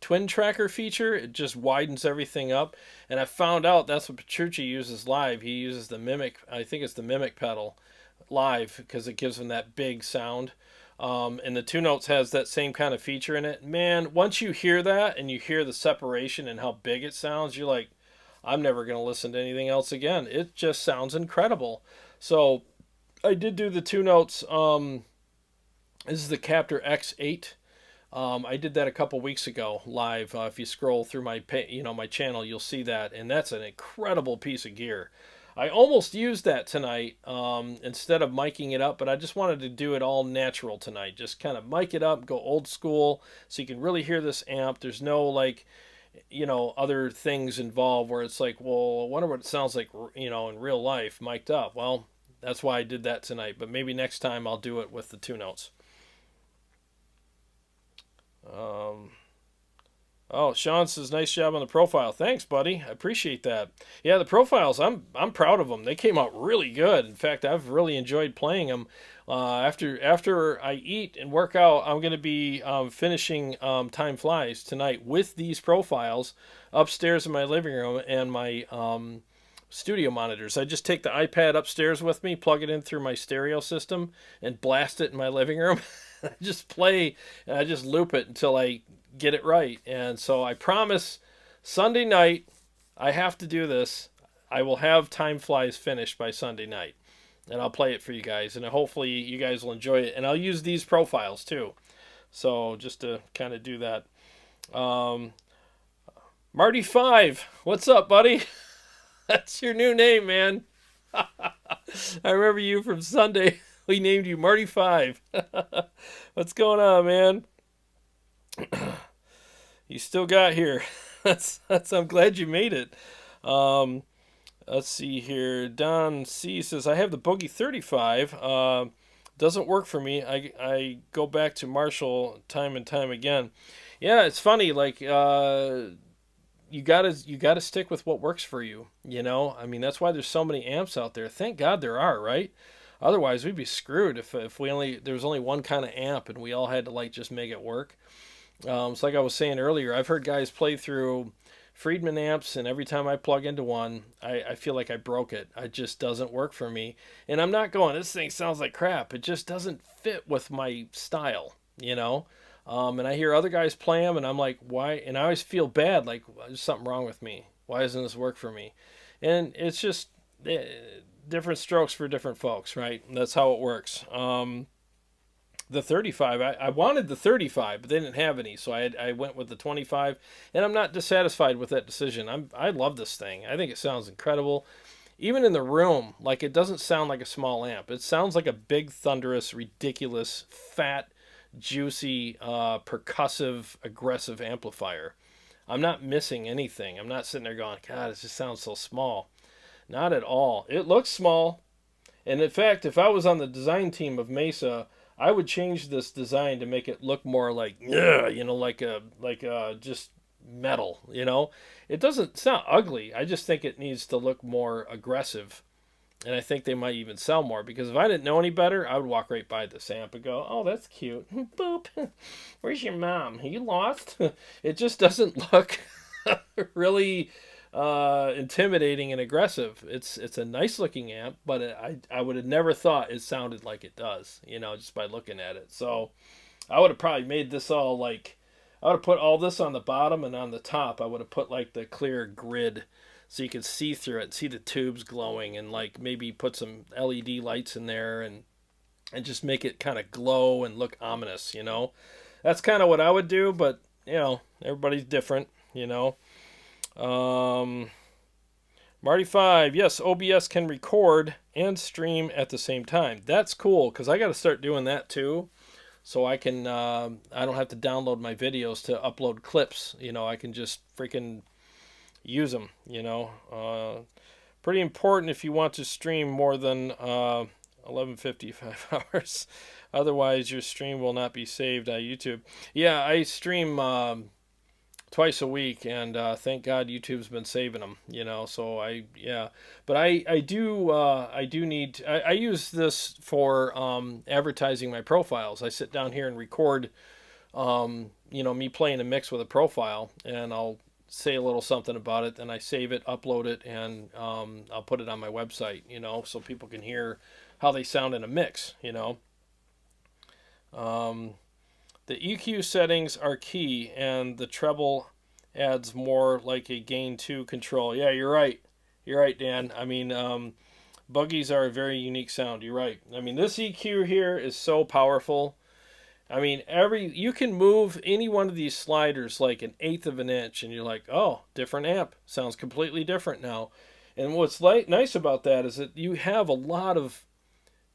twin tracker feature. It just widens everything up. And I found out that's what Petrucci uses live. He uses the Mimic, I think it's the Mimic pedal live, because it gives him that big sound. And the Two Notes has that same kind of feature in it. Man, once you hear that and you hear the separation and how big it sounds, you're like, I'm never going to listen to anything else again. It just sounds incredible. So I did do the Two Notes. This is the Captor X8. I did that a couple weeks ago live. If you scroll through my my channel, you'll see that, and that's an incredible piece of gear. I almost used that tonight instead of miking it up, but I just wanted to do it all natural tonight. Just kind of mic it up, go old school, so you can really hear this amp. There's no like, other things involved where it's like, well, I wonder what it sounds like, in real life, mic'd up. Well, that's why I did that tonight, but maybe next time I'll do it with the two notes. Oh, Sean says, nice job on the profile. Thanks, buddy. I appreciate that. Yeah, the profiles, I'm proud of them. They came out really good. In fact, I've really enjoyed playing them. After I eat and work out, I'm going to be finishing Time Flies tonight with these profiles upstairs in my living room and my studio monitors. I just take the iPad upstairs with me, plug it in through my stereo system, and blast it in my living room. I just play, and I just loop it until I get it right. And so I promise Sunday night, I have to do this. I will have Time Flies finished by Sunday night, and I'll play it for you guys, and hopefully you guys will enjoy it. And I'll use these profiles too, so just to kind of do that. Marty 5, what's up, buddy? That's your new name, man. I remember you from Sunday. We named you Marty 5. What's going on, man? You still got here. That's I'm glad you made it. Let's see here. Don C says, I have the Boogie 35. Doesn't work for me. I go back to Marshall time and time again. Yeah, it's funny. Like you gotta stick with what works for you. I mean, that's why there's so many amps out there. Thank God there are, right? Otherwise, we'd be screwed if there was only one kind of amp and we all had to like just make it work. It's like I was saying earlier. I've heard guys play through Friedman amps, and every time I plug into one, I feel like I broke it. It just doesn't work for me. And I'm not going, this thing sounds like crap. It just doesn't fit with my style, And I hear other guys play them, and I'm like, why? And I always feel bad, like there's something wrong with me. Why doesn't this work for me? And it's just different strokes for different folks, right? And that's how it works. The 35, I wanted the 35, but they didn't have any, so I went with the 25, and I'm not dissatisfied with that decision. I love this thing. I think it sounds incredible. Even in the room, like, it doesn't sound like a small amp. It sounds like a big, thunderous, ridiculous, fat, juicy, percussive, aggressive amplifier. I'm not missing anything. I'm not sitting there going, God, it just sounds so small. Not at all. It looks small, and in fact, if I was on the design team of Mesa, I would change this design to make it look more like, like a just metal, It doesn't sound ugly. I just think it needs to look more aggressive. And I think they might even sell more, because if I didn't know any better, I would walk right by this amp and go, oh, that's cute. Boop. Where's your mom? Are you lost? It just doesn't look really intimidating and aggressive. It's a nice looking amp, but I would have never thought it sounded like it does, just by looking at it. So I would have probably made this all like, I would have put all this on the bottom, and on the top I would have put like the clear grid so you could see through it, see the tubes glowing, and like maybe put some LED lights in there and just make it kind of glow and look ominous, That's kind of what I would do, but everybody's different, Marty 5, yes, OBS can record and stream at the same time. That's cool, because I got to start doing that too, so I can I don't have to download my videos to upload clips. I can just freaking use them. Pretty important if you want to stream more than 1155 hours. Otherwise, your stream will not be saved on YouTube. Yeah, I stream twice a week, and thank God YouTube's been saving them, so but I do need, I use this for advertising my profiles. I sit down here and record me playing a mix with a profile, and I'll say a little something about it, then I save it, upload it, and I'll put it on my website, so people can hear how they sound in a mix. The EQ settings are key, and the treble adds more like a gain 2 control. Yeah, you're right. You're right, Dan. I mean, buggies are a very unique sound. You're right. I mean, this EQ here is so powerful. I mean, you can move any one of these sliders like 1/8 of an inch, and you're like, oh, different amp. Sounds completely different now. And what's nice about that is that you have a lot of,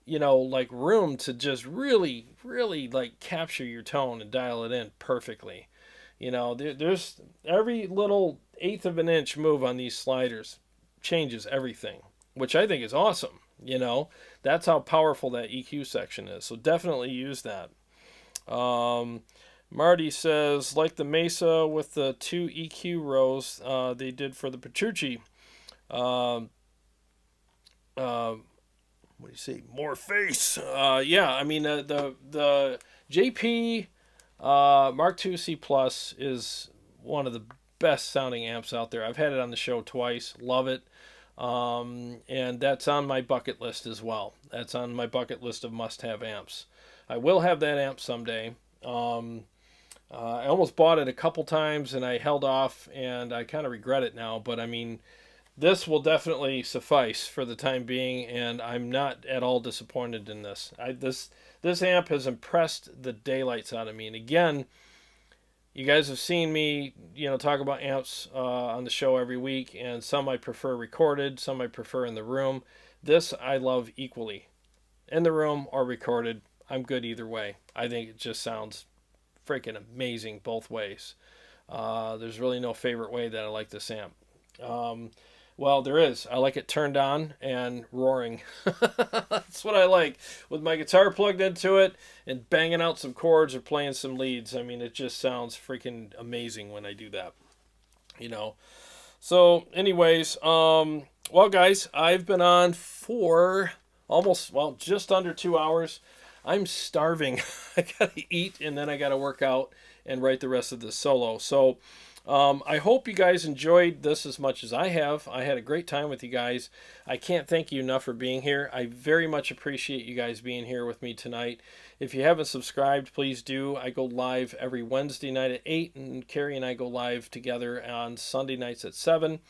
like room to just really, really like capture your tone and dial it in perfectly. There's every little 1/8 of an inch move on these sliders changes everything, which I think is awesome. That's how powerful that EQ section is. So definitely use that. Marty says, like the Mesa with the 2 EQ rows they did for the Petrucci. What do you say? More face. Yeah, I mean the JP Mark II C Plus is one of the best sounding amps out there. I've had it on the show twice. Love it. And that's on my bucket list as well. That's on my bucket list of must-have amps. I will have that amp someday. I almost bought it a couple times and I held off, and I kind of regret it now. But I mean, this will definitely suffice for the time being, and I'm not at all disappointed in this. This amp has impressed the daylights out of me. And again, you guys have seen me, talk about amps on the show every week, and some I prefer recorded, some I prefer in the room. This I love equally. In the room or recorded, I'm good either way. I think it just sounds freaking amazing both ways. There's really no favorite way that I like this amp. Well, there is. I like it turned on and roaring. That's what I like. With my guitar plugged into it and banging out some chords or playing some leads. I mean, it just sounds freaking amazing when I do that. So, anyways, well, guys, I've been on for just under 2 hours. I'm starving. I gotta eat, and then I gotta work out and write the rest of this solo. So, I hope you guys enjoyed this as much as I have. I had a great time with you guys. I can't thank you enough for being here. I very much appreciate you guys being here with me tonight. If you haven't subscribed, please do. I go live every Wednesday night at 8, and Carrie and I go live together on Sunday nights at 7.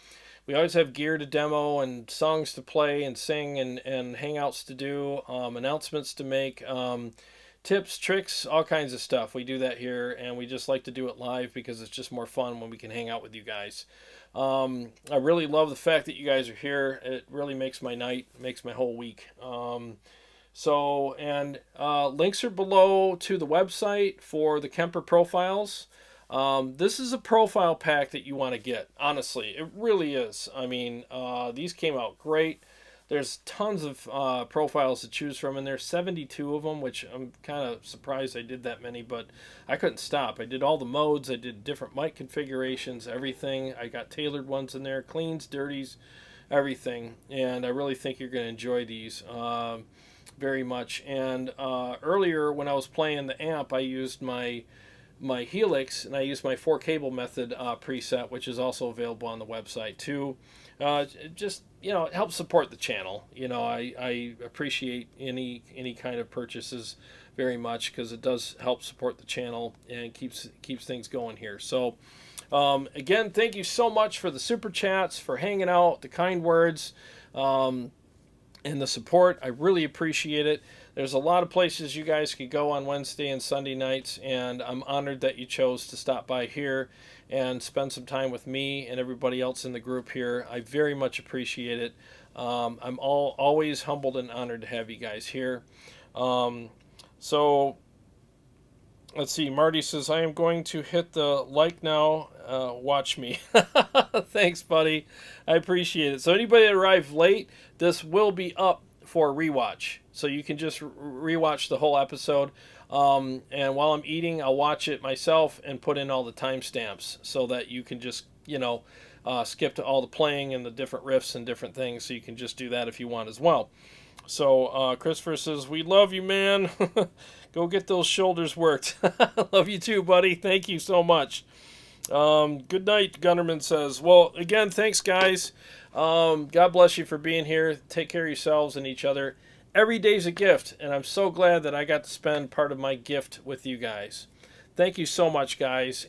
We always have gear to demo and songs to play and sing and hangouts to do, announcements to make, tips, tricks, all kinds of stuff. We do that here, and we just like to do it live because it's just more fun when we can hang out with you guys. I really love the fact that you guys are here. It really makes my night, makes my whole week. Links are below to the website for the Kemper profiles. This is a profile pack that you want to get. Honestly, it really is. I mean, these came out great. There's tons of profiles to choose from, and there's 72 of them, which I'm kind of surprised I did that many, but I couldn't stop. I did all the modes. I did different mic configurations, everything. I got tailored ones in there, cleans, dirties, everything, and I really think you're going to enjoy these very much. And earlier when I was playing the amp, I used my Helix, and I used my 4-cable method preset, which is also available on the website too. It helps support the channel. I appreciate any kind of purchases very much, because it does help support the channel and keeps things going here. So again, thank you so much for the super chats, for hanging out, the kind words, and the support. I really appreciate it. There's a lot of places you guys could go on Wednesday and Sunday nights, and I'm honored that you chose to stop by here and spend some time with me and everybody else in the group here. I very much appreciate it. I'm always humbled and honored to have you guys here. So let's see. Marty says, I am going to hit the like now. Watch me. Thanks, buddy. I appreciate it. So anybody that arrived late, this will be up for a rewatch. So you can just rewatch the whole episode. And while I'm eating, I'll watch it myself and put in all the timestamps so that you can just, skip to all the playing and the different riffs and different things. So you can just do that if you want as well. So Christopher says, we love you, man. Go get those shoulders worked. Love you too, buddy. Thank you so much. Good night, Gunnerman says. Well, again, thanks, guys. God bless you for being here. Take care of yourselves and each other. Every day's a gift, and I'm so glad that I got to spend part of my gift with you guys. Thank you so much, guys,